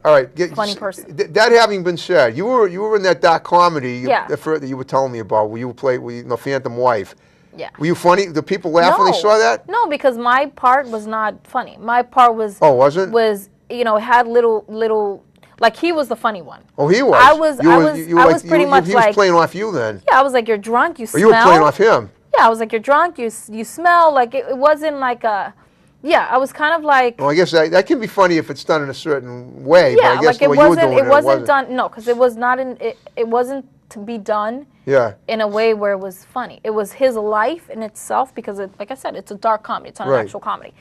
Funny person. That having been said, you were in that dark comedy that you were telling me about, where you played Phantom Wife. Yeah. Were you funny? Did people laugh when they saw that? No, because my part was not funny. My part was. Oh, wasn't? Was had little. Like he was the funny one. Oh, he was. I was pretty much he was playing off you then. Yeah, I was like, you're drunk. You smell. You were playing off him. Yeah, I was like, you're drunk. You smell. Like it wasn't like a. Yeah, I was kind of like. Well, I guess that can be funny if it's done in a certain way. Yeah, but I guess like the way you were doing it wasn't done. No, because it was not in. It wasn't to be done. Yeah. In a way where it was funny. It was his life in itself because, like I said, it's a dark comedy. It's not an actual comedy.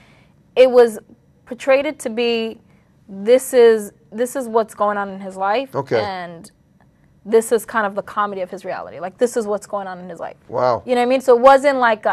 It was portrayed to be, this is what's going on in his life. Okay. And this is kind of the comedy of his reality. Like this is what's going on in his life. Wow. You know what I mean? So it wasn't like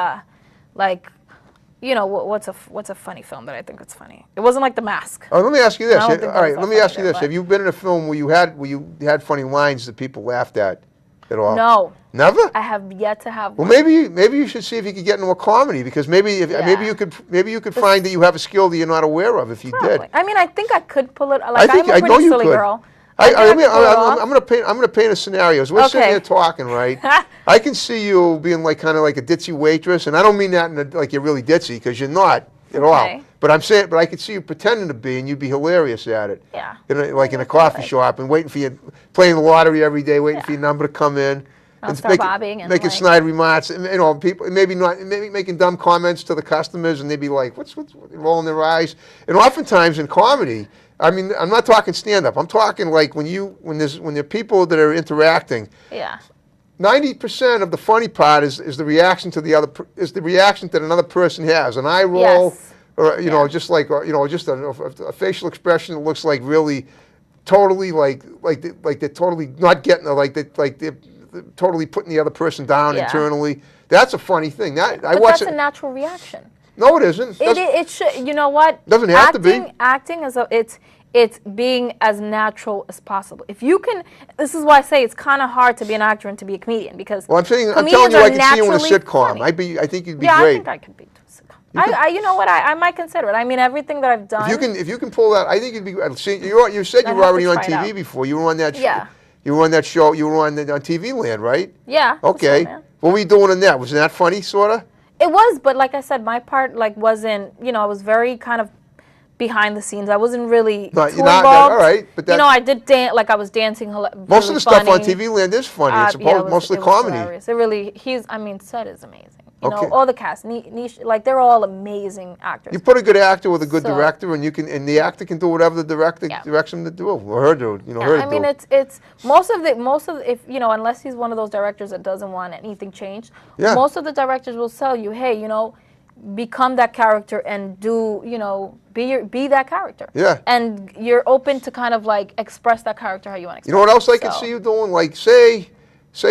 what's a funny film that I think it's funny? It wasn't like The Mask. Oh, let me ask you this. All right, let me ask you this. But have you been in a film where you had funny lines that people laughed at all? No. Never? I have yet to have one. Well, maybe you should see if you could get into a comedy because maybe you could find that you have a skill that you're not aware of if you did. I mean, I think I could pull it. Like I'm a pretty silly girl. I'm gonna paint a scenario. As we're sitting here talking, right? I can see you being kind of like a ditzy waitress, and I don't mean that like you're really ditzy because you're not at all. But I'm saying, I could see you pretending to be, and you'd be hilarious at it. Yeah. In a coffee shop and waiting for you, playing the lottery every day, waiting for your number to come in. I'll start bobbing and making snide remarks, and people maybe making dumb comments to the customers, and they'd be like, "What's rolling their eyes?" And oftentimes in comedy, I mean, I'm not talking stand-up. I'm talking like when there are people that are interacting. Yeah. 90% of the funny part is the reaction to the reaction that another person has, an eye roll, or just a facial expression that looks like really, totally like they're totally not getting they're totally putting the other person down internally. That's a funny thing. But that's a natural reaction. No, it isn't. It should. You know what? Doesn't have to be. Acting it's being as natural as possible. If you can, this is why I say it's kind of hard to be an actor and to be a comedian because. Well, I'm telling you, I can see you in a sitcom. Funny. I think you'd be great. Yeah, I think I could be. You know what? I might consider it. I mean, everything that I've done. If you can pull that, I think you'd be. You said you were already on TV before. You were on that. Yeah. You were on that show. You were on TV Land, right? Yeah. Okay. What were you doing in that? Was that funny, sorta? It was, but like I said, my part wasn't. I was very kind of behind the scenes. I wasn't really too involved. All right, but I did dance. Like I was dancing. Most of the stuff on TV Land is funny. It's mostly comedy. Hilarious. It really. Set is amazing. All the cast, like they're all amazing actors. You put a good actor with a good director, and the actor can do whatever the director directs him to do, or her do. I mean, it's most of if unless he's one of those directors that doesn't want anything changed. Yeah. Most of the directors will tell you, hey, become that character and do be that character. Yeah. And you're open to kind of like express that character how you want to express. You know what else I can see you doing? Like say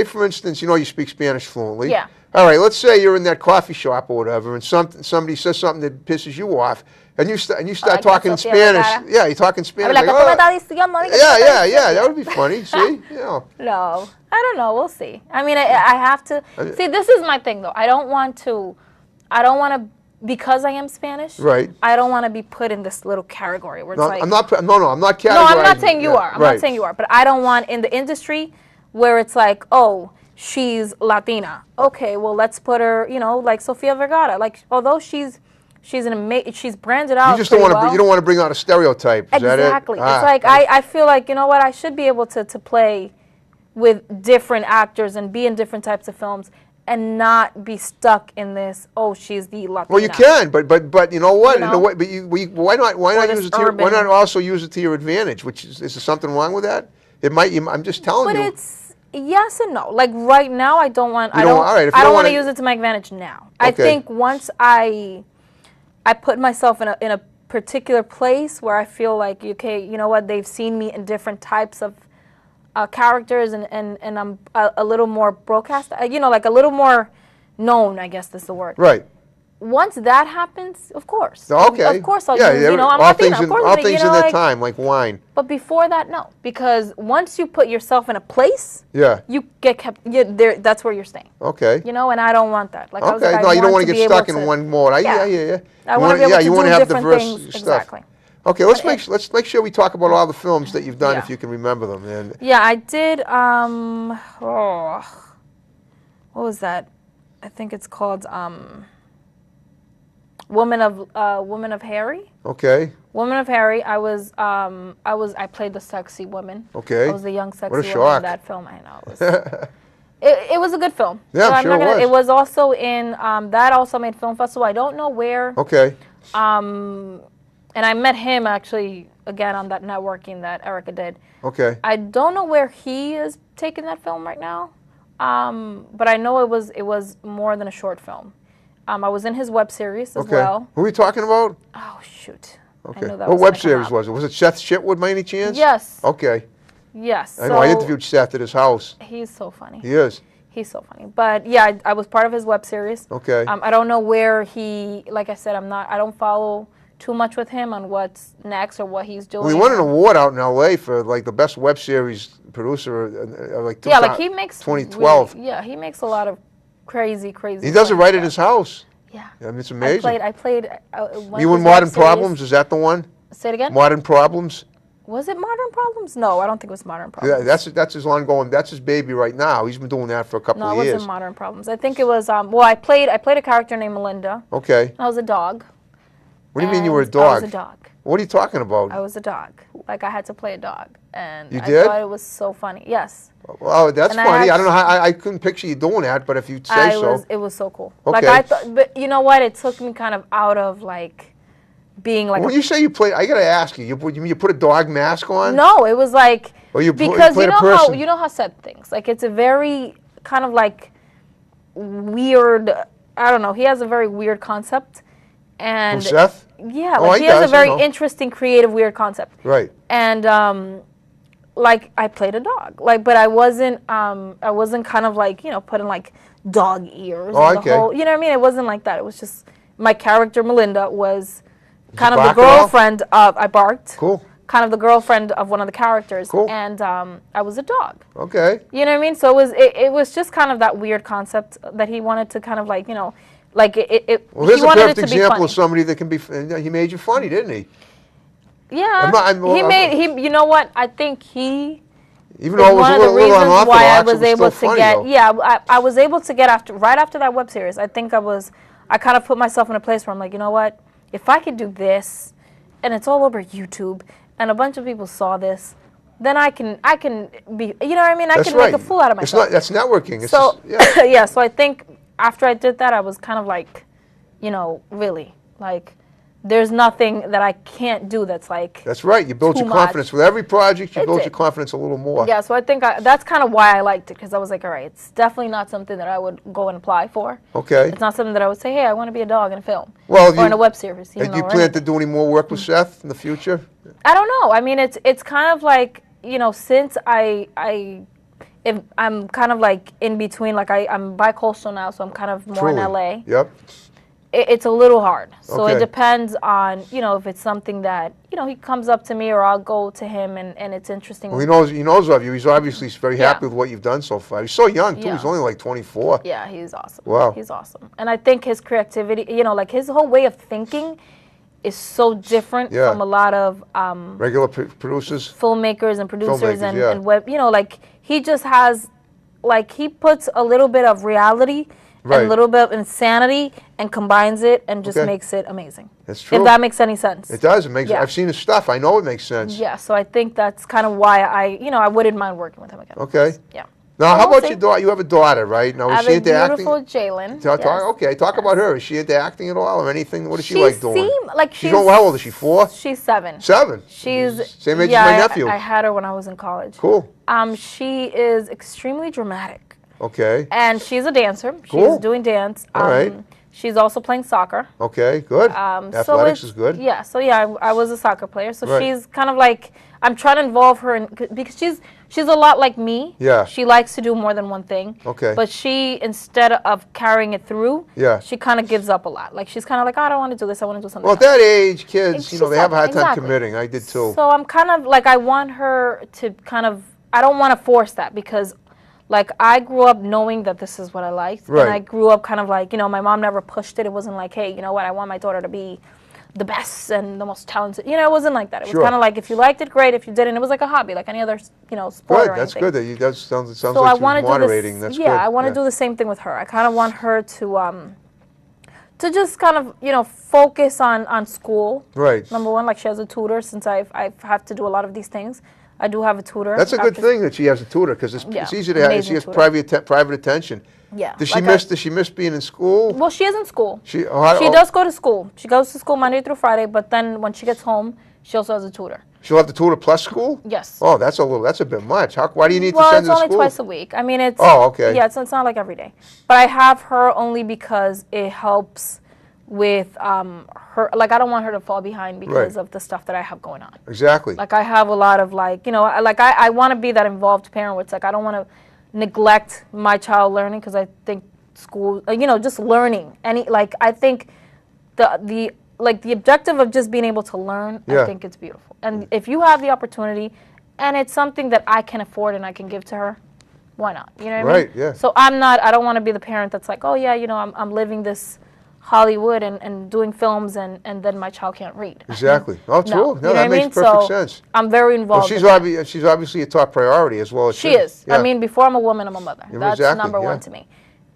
for instance, you speak Spanish fluently. Yeah. All right, let's say you're in that coffee shop or whatever, and somebody says something that pisses you off, and you start talking in Spanish. Yeah, you're talking Spanish. Like, yeah, that would be funny. See, No, I don't know. We'll see. I mean, I have to see. This is my thing, though. I don't want to, because I am Spanish. Right. I don't want to be put in this little category where it's like. I'm not categorizing. No, I'm not saying you are. I'm not saying you are, but I don't want in the industry where it's like, oh, she's Latina. Okay, well, let's put her, like Sofia Vergara. Like, although she's She's she's branded out. You just don't want to. Well. You don't want to bring out a stereotype. Is Exactly. That it? It's like I feel like, you know what, I should be able to play with different actors and be in different types of films and not be stuck in this. Oh, she's the Latina. Well, you can, but you know what? You know? But why not use it? Why not also use it to your advantage? Which is there something wrong with that? It might. I'm just telling you. But it's yes and no. Like right now, I don't want. I don't want to use it to my advantage now. Okay. I think once I put myself in a particular place where I feel like, okay, you know what, they've seen me in different types of characters, and I'm a little more broadcast, you know, like a little more known, I guess is the word. Right. Once that happens, of course. Okay. Of course I'll use, you know, I'm Latina. Of course, all things in their time, like wine. But before that, no. Because once you put yourself in a place, yeah, you get kept, there. That's where you're staying. Okay. You know, and I don't want that. Like, okay. I was like, no, you don't want to get stuck in one mode. Yeah. I want to be able to do have different diverse things. stuff. Exactly. Okay, let's make sure we talk about all the films that you've done, if you can remember them. And yeah, I did. What was that? I think it's called Woman of Harry. Okay. Woman of Harry. I played the sexy woman. Okay. I was the young sexy what a woman shock. in that film. I know. It was a good film. Yeah, so I'm sure it was. It was also in that also made film festival. I don't know where. Okay. And I met him actually again on that networking that Erica did. Okay. I don't know where he is taking that film right now, but I know it was more than a short film. I was in his web series as well. Who are we talking about? Oh shoot. Okay. What web series was it? Was it Seth Shitwood by any chance? Yes. Okay. Yes. I know. I interviewed Seth at his house. He's so funny. He is. He's so funny. But yeah, I was part of his web series. Okay. I don't know where he. Like I said, I don't follow too much with him on what's next or what he's doing. Well, he won an award out in L.A. for like the best web series producer, like he makes 2012. Really, yeah, he makes a lot of crazy. He does it right at his house. Yeah. I mean, it's amazing. I played. You in Modern Problems? Is that the one? Say it again. Modern Problems. Was it Modern Problems? No, I don't think it was Modern Problems. Yeah, that's his ongoing. That's his baby right now. He's been doing that for a couple of years. No, it wasn't Modern Problems. I think it was. Well, I played a character named Melinda. Okay. I was a dog. What do you mean you were a dog? I was a dog. What are you talking about? I was a dog. Like I had to play a dog, and you did? I thought it was so funny. Yes. Oh, that's funny. I don't know how. I couldn't picture you doing that, but if you say so. It was so cool. Okay. Like I thought, but you know what? It took me kind of out of like being like. When you say you play, I gotta ask you. You put a dog mask on? No, it was like. Or you because you know how Seth thinks. Like it's a very kind of like weird. I don't know. He has a very weird concept, and Seth. Yeah, like he has a very interesting, creative, weird concept. Right. And like I played a dog, like, but I wasn't kind of like putting like dog ears. Oh, okay. You know what I mean? It wasn't like that. It was just my character Melinda was kind of the girlfriend of. I barked. Cool. Kind of the girlfriend of one of the characters. Cool. And I was a dog. Okay. You know what I mean? So it was just kind of that weird concept that he wanted to kind of like like it. Well, here's a perfect example of somebody that can be. He made you funny, didn't he? Yeah. He. You know what? I think he. Even though it was a little unorthodox, why I was able to get. Though. Yeah, I was able to get right after that web series. I think I kind of put myself in a place where I'm like, you know what? If I could do this, and it's all over YouTube, and a bunch of people saw this, then I can be. You know what I mean? I can make a fool out of myself. That's networking. It's so just, yeah. yeah. So I think. After I did that, I was kind of like, really, like, there's nothing that I can't do that's like. That's right. You build your confidence with every project. You build your confidence a little more. Yeah. So I think that's kind of why I liked it, because I was like, all right, it's definitely not something that I would go and apply for. Okay. It's not something that I would say, hey, I want to be a dog in a film. Well, or in a web series. Do you plan to do any more work with Seth in the future? I don't know. I mean, it's kind of like since I'm kind of like in between, like I'm bi-coastal now, so I'm kind of more in LA. Yep. It's a little hard. So it depends on, if it's something that, he comes up to me or I'll go to him and it's interesting. Well, he knows of you. He's obviously very happy with what you've done so far. He's so young, too. Yeah. He's only like 24. Yeah, he's awesome. Wow. He's awesome. And I think his creativity, like his whole way of thinking is so different from a lot of regular producers, filmmakers and producers and web, like he just has, like he puts a little bit of reality Right. and a little bit of insanity and combines it and just makes it amazing. That's true. If that makes any sense. It does. It makes. I've seen his stuff. I know it makes sense. Yeah, so I think that's kind of why I wouldn't mind working with him again. Okay. Yeah. Now, how about your daughter? You have a daughter, right? Now, is she into acting? I have a beautiful Jalen. Talk about her. Is she into acting at all or anything? What does she like doing? How old is she? 4? She's 7. 7? She's same age as my nephew. I had her when I was in college. Cool. She is extremely dramatic. Okay. And she's a dancer. Cool. She's doing dance. All right. She's also playing soccer. Okay, good. Athletics is good. Yeah, so I was a soccer player. So she's kind of like, I'm trying to involve her in, because she's a lot like me. Yeah. She likes to do more than one thing. Okay. But she, instead of carrying it through, she kind of gives up a lot. Like, she's kind of like, oh, I don't want to do this. I want to do something else. At that age, kids, they have a hard time committing. I did too. So I'm kind of like, I want her to kind of, I don't want to force that because, like, I grew up knowing that this is what I liked. Right. And I grew up kind of like, my mom never pushed it. It wasn't like, hey, you know what, I want my daughter to be the best and the most talented. It wasn't like that. It was kind of like, if you liked it, great. If you didn't, it was like a hobby, like any other, sport or anything. That's good. That sounds like you're moderating. That's good. Yeah, I want to do the same thing with her. I kind of want her to just kind of, focus on school. Right. Number one, like she has a tutor since I have to do a lot of these things. I do have a tutor. That's a good thing that she has a tutor because it's easy to have. She has private attention. Yeah. Does she miss being in school? Well, she is in school. She does go to school. She goes to school Monday through Friday, but then when she gets home, she also has a tutor. She'll have the tutor plus school? Yes. Oh, that's a bit much. Why do you need to send her to school? Well, it's only twice a week. I mean, it's... Oh, okay. Yeah, it's not like every day. But I have her only because it helps with her, like, I don't want her to fall behind because of the stuff that I have going on. Exactly. Like, I have a lot of, like, I want to be that involved parent where it's like, I don't want to neglect my child learning because I think school, just learning. I think the objective of just being able to learn, I think it's beautiful. And if you have the opportunity and it's something that I can afford and I can give to her, why not? You know what I mean? Right, yeah. So I don't want to be the parent that's like, oh yeah, I'm living this Hollywood and doing films and then my child can't read. Exactly. Oh, true. No, that makes perfect sense. I'm very involved. Well, she's obviously a top priority as well as she is. Yeah. I mean, before I'm a woman, I'm a mother. That's number one to me.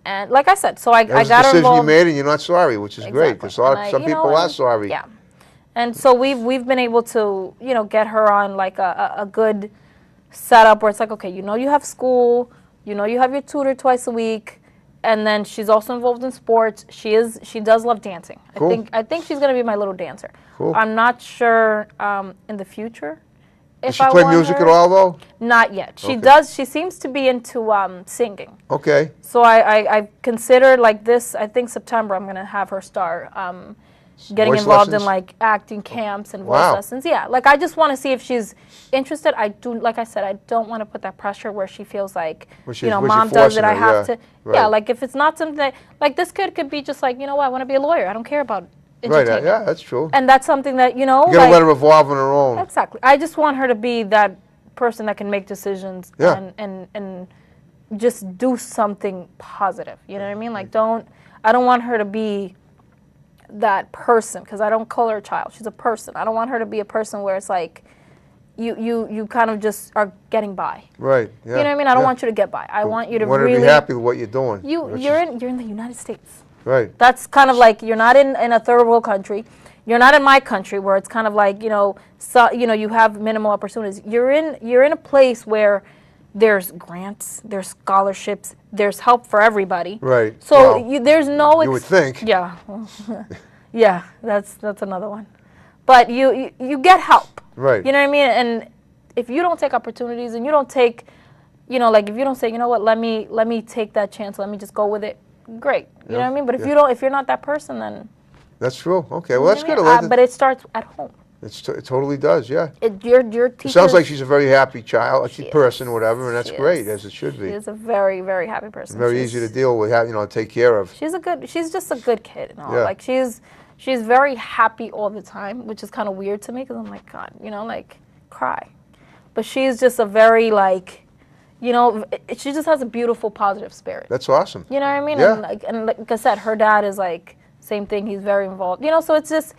And like I said, so I got her involved. It was a decision you made and you're not sorry, which is great. Because some people are sorry. Yeah. And so we've been able to, get her on like a good setup where it's like, okay, you have school, you have your tutor twice a week. And then she's also involved in sports. She does love dancing. Cool. I think she's gonna be my little dancer. Cool. I'm not sure in the future if I want her. Does she play music at all though? Not yet. She does. She seems to be into singing. Okay. So I considered like this. I think September I'm gonna have her start getting involved in like acting camps and voice lessons. Yeah, like I just want to see if she's interested. Like I said, I don't want to put that pressure where she feels like, mom does it, I have to. Right. Yeah, like if it's not something that, like this kid could be just like, I want to be a lawyer. I don't care about entertainment. Right, yeah, that's true. And that's something that, you gotta let her evolve on her own. Exactly. I just want her to be that person that can make decisions and just do something positive. You know what I mean? Like I don't want her to be that person, because I don't call her a child. She's a person. I don't want her to be a person where it's like you kind of just are getting by. Right. Yeah. You know what I mean? I don't want you to get by. I want you to really be happy with what you're doing. You're in the United States. Right. That's kind of like you're not in a third world country. You're not in my country where it's kind of like you have minimal opportunities. You're in a place where there's grants, there's scholarships, there's help for everybody. Right. So there's no. You would think. Yeah. Yeah, that's another one. But you get help. Right. You know what I mean? And if you don't take opportunities and you don't take, like if you don't say, you know what, let me take that chance, let me just go with it, great. You know what I mean? But if you're not that person, then. That's true. Okay. Well, that's good. But it starts at home. It totally does, yeah. Your teacher. It sounds like she's a very happy child, person, whatever, and that's great, as it should be. She is a very, very happy person. Very easy to deal with, take care of. She's just a good kid, Like she's very happy all the time, which is kind of weird to me because I'm like, God, like cry. But she's just a very she just has a beautiful, positive spirit. That's awesome. You know what I mean? Yeah. And like I said, her dad is like same thing. He's very involved. So it's just.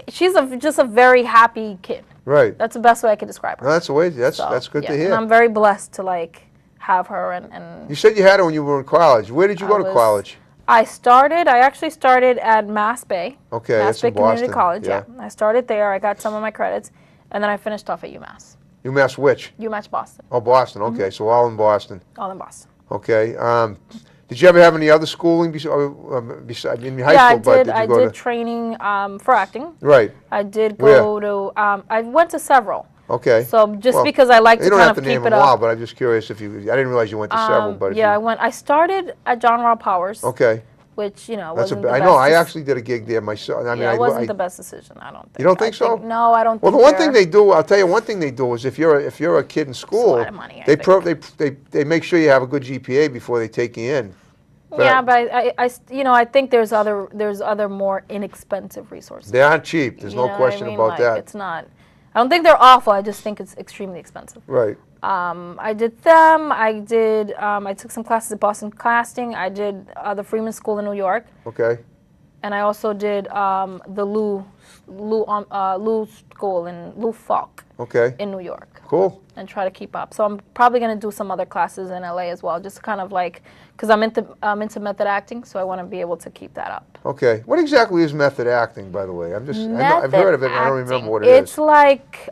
She's just a very happy kid. Right. That's the best way I could describe her. No, that's the way. That's good to hear. And I'm very blessed to have her and. You said you had her when you were in college. Where did you go to college? I actually started at Mass Bay. Okay, Mass Bay Community College, yeah. I started there. I got some of my credits, and then I finished off at UMass. UMass which? UMass Boston. Oh, Boston. Okay, so all in Boston. All in Boston. Okay. Did you ever have any other schooling besides in high school? Yeah, I did training for acting. Right. I did go to. I went to several. Okay. So just because I like to kind of keep it up. You don't have to name them all, but I'm just curious if you. I didn't realize you went to several, but yeah, I started at John Raw Powers. Okay. Which wasn't the best. I know. I actually did a gig there myself. I mean, it wasn't the best decision. I don't think. You don't think so? No, I don't. Well, the one thing they do, I'll tell you, one thing they do is if you're a kid in school, it's a lot of money, they make sure you have a good GPA before they take you in. But I think there's other more inexpensive resources. They aren't cheap. There's no question about that. It's not. I don't think they're awful. I just think it's extremely expensive. Right. I did them. I took some classes at Boston Casting. I did the Freeman School in New York. Okay. And I also did the Lou School in Lou Falk. Okay. In New York. Cool. And try to keep up. So I'm probably going to do some other classes in LA as well, just kind of like, because I'm into method acting, so I want to be able to keep that up. Okay. What exactly is method acting, by the way? I've heard of it, and I don't remember what it is. It's like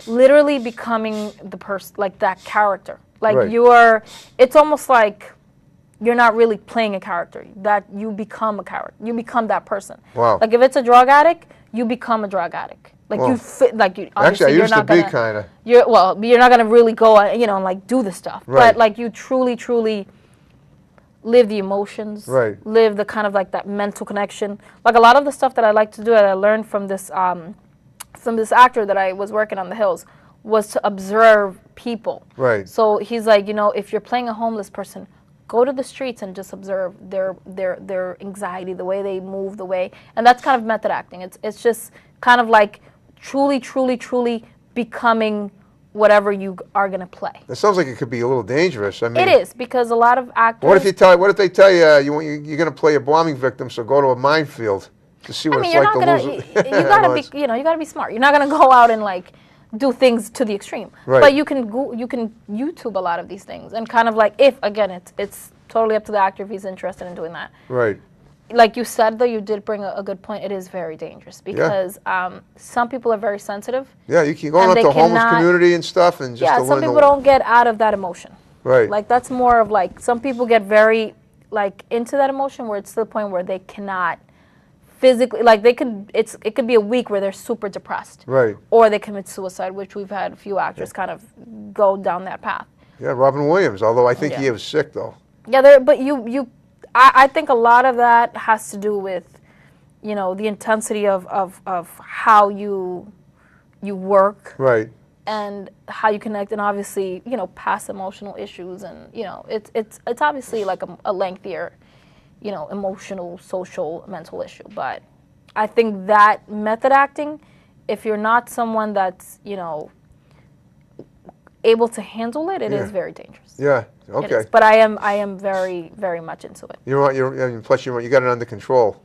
literally becoming the person, like that character. Like it's almost like you're not really playing a character, that you become a character. You become that person. Wow. Like if it's a drug addict, you become a drug addict. Like you fit, like you. Actually, I used to be kind of. You're not gonna really go, and like do the stuff. Right. But like you truly live the emotions. Right. Live the kind of like that mental connection. Like a lot of the stuff that I like to do, that I learned from this actor that I was working on The Hills, was to observe people. Right. So he's like, if you're playing a homeless person, go to the streets and just observe their anxiety, the way they move, and that's kind of method acting. It's just kind of like truly becoming whatever you are going to play. That sounds like it could be a little dangerous. I mean, it is, because a lot of actors. What if they tell you you're going to play a bombing victim, so go to a minefield to see what it's like to lose? You got to be smart. You're not going to go out and like do things to the extreme. Right. But you can YouTube a lot of these things, and kind of like, if again it's totally up to the actor if he's interested in doing that. Right. Like you said, though, you did bring a good point. It is very dangerous because some people are very sensitive. Yeah, you can go into the homeless community and stuff, and just some people don't get out of that emotion. Right. Like that's more of like, some people get very like into that emotion where it's to the point where they cannot physically, like it could be a week where they're super depressed. Right. Or they commit suicide, which we've had a few actors kind of go down that path. Yeah, Robin Williams, although I think he was sick though. Yeah, but I think a lot of that has to do with, the intensity of how you work. Right. And how you connect, and obviously, past emotional issues, and it's obviously like a lengthier, emotional, social, mental issue. But I think that method acting, if you're not someone that's, able to handle it, it is very dangerous. Yeah. Okay. But I am very, very much into it. Plus you got it under control.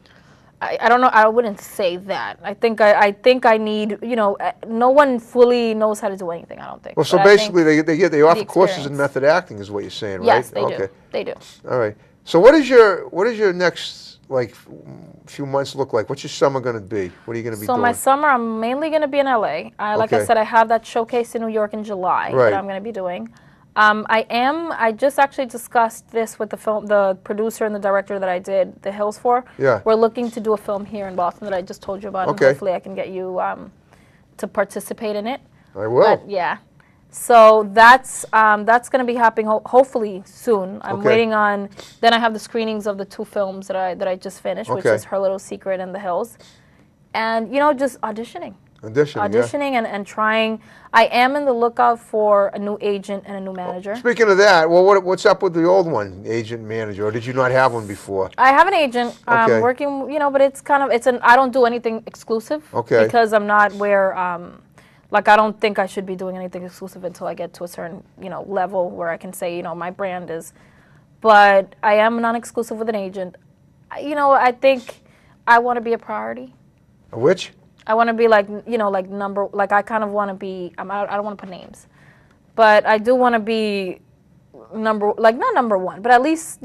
I don't know. I wouldn't say that. I think I need. No one fully knows how to do anything. I don't think. Well, so basically, they offer courses in method acting, is what you're saying, right? Yes, they do. They do. All right. So what is your next few months look like? What's your summer going to be? What are you going to be doing? So my summer, I'm mainly going to be in LA. Like I said, I have that showcase in New York in July that I'm going to be doing. I just actually discussed this with the producer and the director that I did The Hills for. Yeah. We're looking to do a film here in Boston that I just told you about, and hopefully I can get you to participate in it. I will. But, yeah. So that's going to be happening hopefully soon. I'm waiting on. Then I have the screenings of the 2 films that I just finished, which is Her Little Secret and The Hills, and just auditioning. And trying. I am in the lookout for a new agent and a new manager. Speaking of that, well, what's up with the old one, agent and manager, or did you not have one before? I have an agent. I'm working, but it's kind of I don't do anything exclusive. Okay. Because I'm not where I don't think I should be doing anything exclusive until I get to a certain level where I can say my brand is. But I am non-exclusive with an agent. I think I want to be a priority. A which? I want to be I kind of want to be, I don't want to put names, but I do want to be not number one, but at least,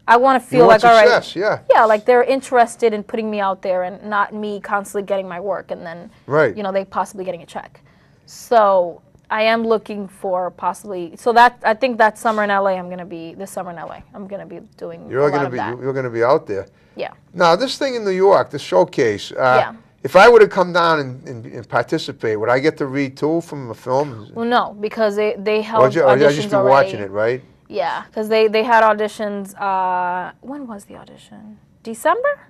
I want to feel like, all right, yeah. Yeah, like they're interested in putting me out there and not me constantly getting my work and then, you know, they possibly getting a check. So I am looking for possibly, so that, I think that summer in LA, I'm going to be, this summer in LA, I'm going to be doing a lot of that. You're going to be out there. Yeah. Now, this thing in New York, this showcase, yeah. If I were to come down and participate, would I get to read too from a film? Well, no, because they held auditions already. I'd just be watching it, right? Yeah, because they had auditions, when was the audition? December?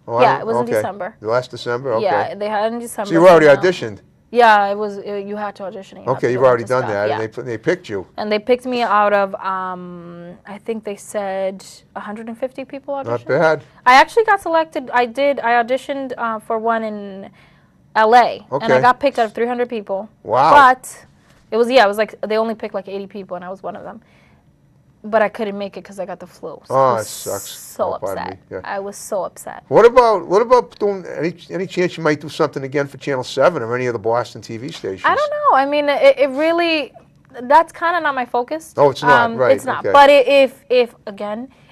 Oh, yeah, it was in December. Last December? Okay. Yeah, they had it in December. So you already auditioned? Yeah, it was. You had to audition. Okay, you've already done that, yeah. And they picked you. And they picked me out of, I think they said 150 people auditioned. Not bad. I actually got selected. I auditioned for one in LA, and I got picked out of 300 people. Wow. But it was like they only picked like 80 people, and I was one of them. But I couldn't make it because I got the flu. So oh, it sucks. So upset. Yeah. I was so upset. What about doing any chance you might do something again for Channel 7 or any of the Boston TV stations? I don't know. I mean, it really, that's kind of not my focus. Oh, it's not, right. It's not. Okay. But if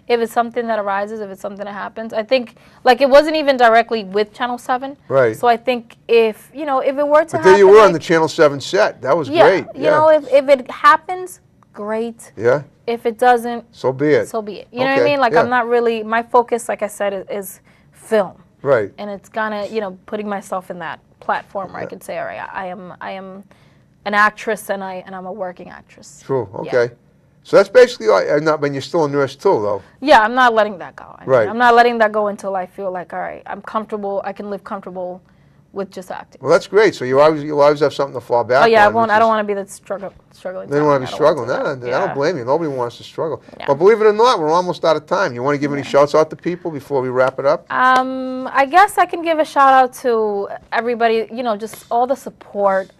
it's something that arises, if it's something that happens, I think, like, it wasn't even directly with Channel 7. Right. So I think if it were to happen. But there you were on the Channel 7 set. That was great. You know, if it happens, great. Yeah. If it doesn't, so be it. So be it. You know what I mean? Like, I'm not really, my focus, like I said, is film. Right. And it's kind of, putting myself in that platform where I could say, all right, I am an actress and I'm a working actress. True. Okay. Yeah. So that's basically not when you're still a nurse too, though. Yeah, I'm not letting that go. Right. I'm not letting that go until I feel like, all right, I'm comfortable. I can live comfortable with just acting. Well, that's great. So you'll always have something to fall back on. Oh yeah, I don't want to be that struggling. They don't want to be struggling. I don't blame you. Nobody wants to struggle. Yeah. But believe it or not, we're almost out of time. You want to give any shouts out to people before we wrap it up? I guess I can give a shout out to everybody. Just all the support,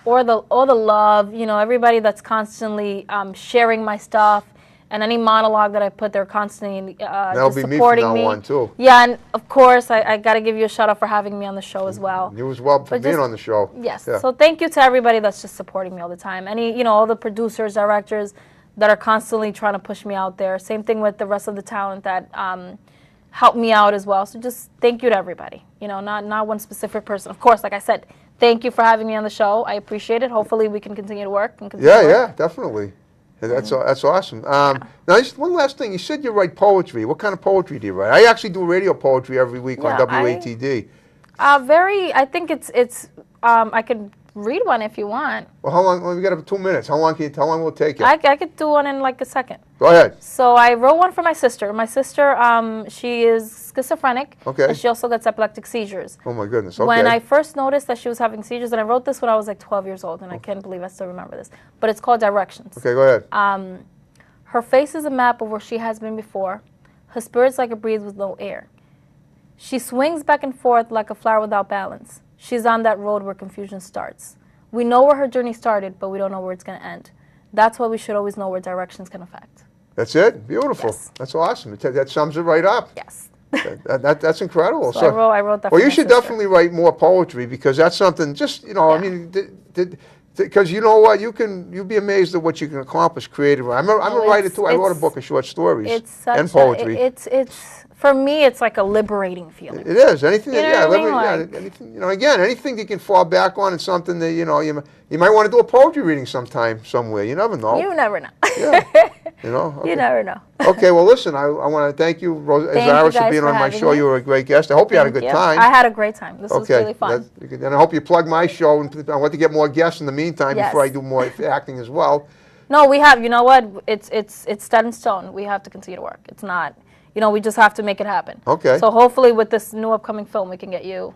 all the love. Everybody that's constantly sharing my stuff. And any monologue that I put, they're constantly just supporting me. That'll be me from now on, too. Yeah, and of course, I got to give you a shout out for having me on the show as well. You as well for being on the show. Yes. Yeah. So thank you to everybody that's just supporting me all the time. All the producers, directors that are constantly trying to push me out there. Same thing with the rest of the talent that helped me out as well. So just thank you to everybody. Not one specific person. Of course, like I said, thank you for having me on the show. I appreciate it. Hopefully, we can continue to work. Yeah, definitely. That's awesome. Now, just one last thing. You said you write poetry. What kind of poetry do you write? I actually do radio poetry every week on WATD. I think it's. I could read one if you want. Well, how long? Well, we got 2 minutes. How long will it take you? I could do one in like a second. Go ahead. So I wrote one for my sister. My sister, she is schizophrenic. Okay. And she also gets epileptic seizures. Oh my goodness. Okay. When I first noticed that she was having seizures, and I wrote this when I was like 12 years old, and I can't believe I still remember this. But it's called Directions. Okay, go ahead. Her face is a map of where she has been before. Her spirit's like a breeze with no air. She swings back and forth like a flower without balance. She's on that road where confusion starts. We know where her journey started, but we don't know where it's going to end. That's why we should always know where directions can affect. That's it? Beautiful. Yes. That's awesome. That sums it right up. Yes. That's incredible. So I wrote that. Well, you should definitely write more poetry because that's something. Just I mean, because you know what, you'll be amazed at what you can accomplish creatively. I'm a writer too. I wrote a book of short stories and poetry. It's for me, it's like a liberating feeling. It is. Anything, anything again, anything you can fall back on and something that you might want to do a poetry reading sometime somewhere. You never know. You never know. Yeah. Okay. You never know. Okay, well, listen, I want to thank you, Yosaris, for being on my show. You were a great guest. I hope you had a good time. I had a great time. This was really fun. And I hope you plug my show, and I want to get more guests in the meantime before I do more acting as well. No, we have. You know what? It's set in stone. We have to continue to work. It's not. We just have to make it happen. Okay. So hopefully with this new upcoming film, we can get you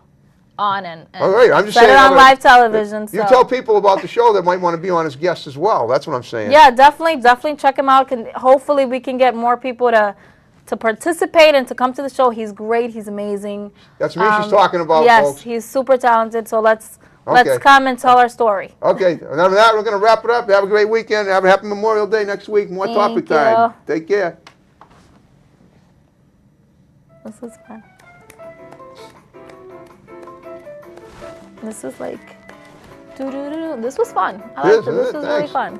on and all right. I'm just set saying, it on live television. You tell people about the show that might want to be on as guests as well. That's what I'm saying. Yeah, definitely check him out. Hopefully we can get more people to participate and to come to the show. He's great. He's amazing. That's me she's talking about, yes, folks. He's super talented. So let's come and tell our story. Okay. And after that, we're going to wrap it up. Have a great weekend. Have a happy Memorial Day next week. More topic time. Take care. This was fun. This is like, this was fun. I liked it. This was really fun.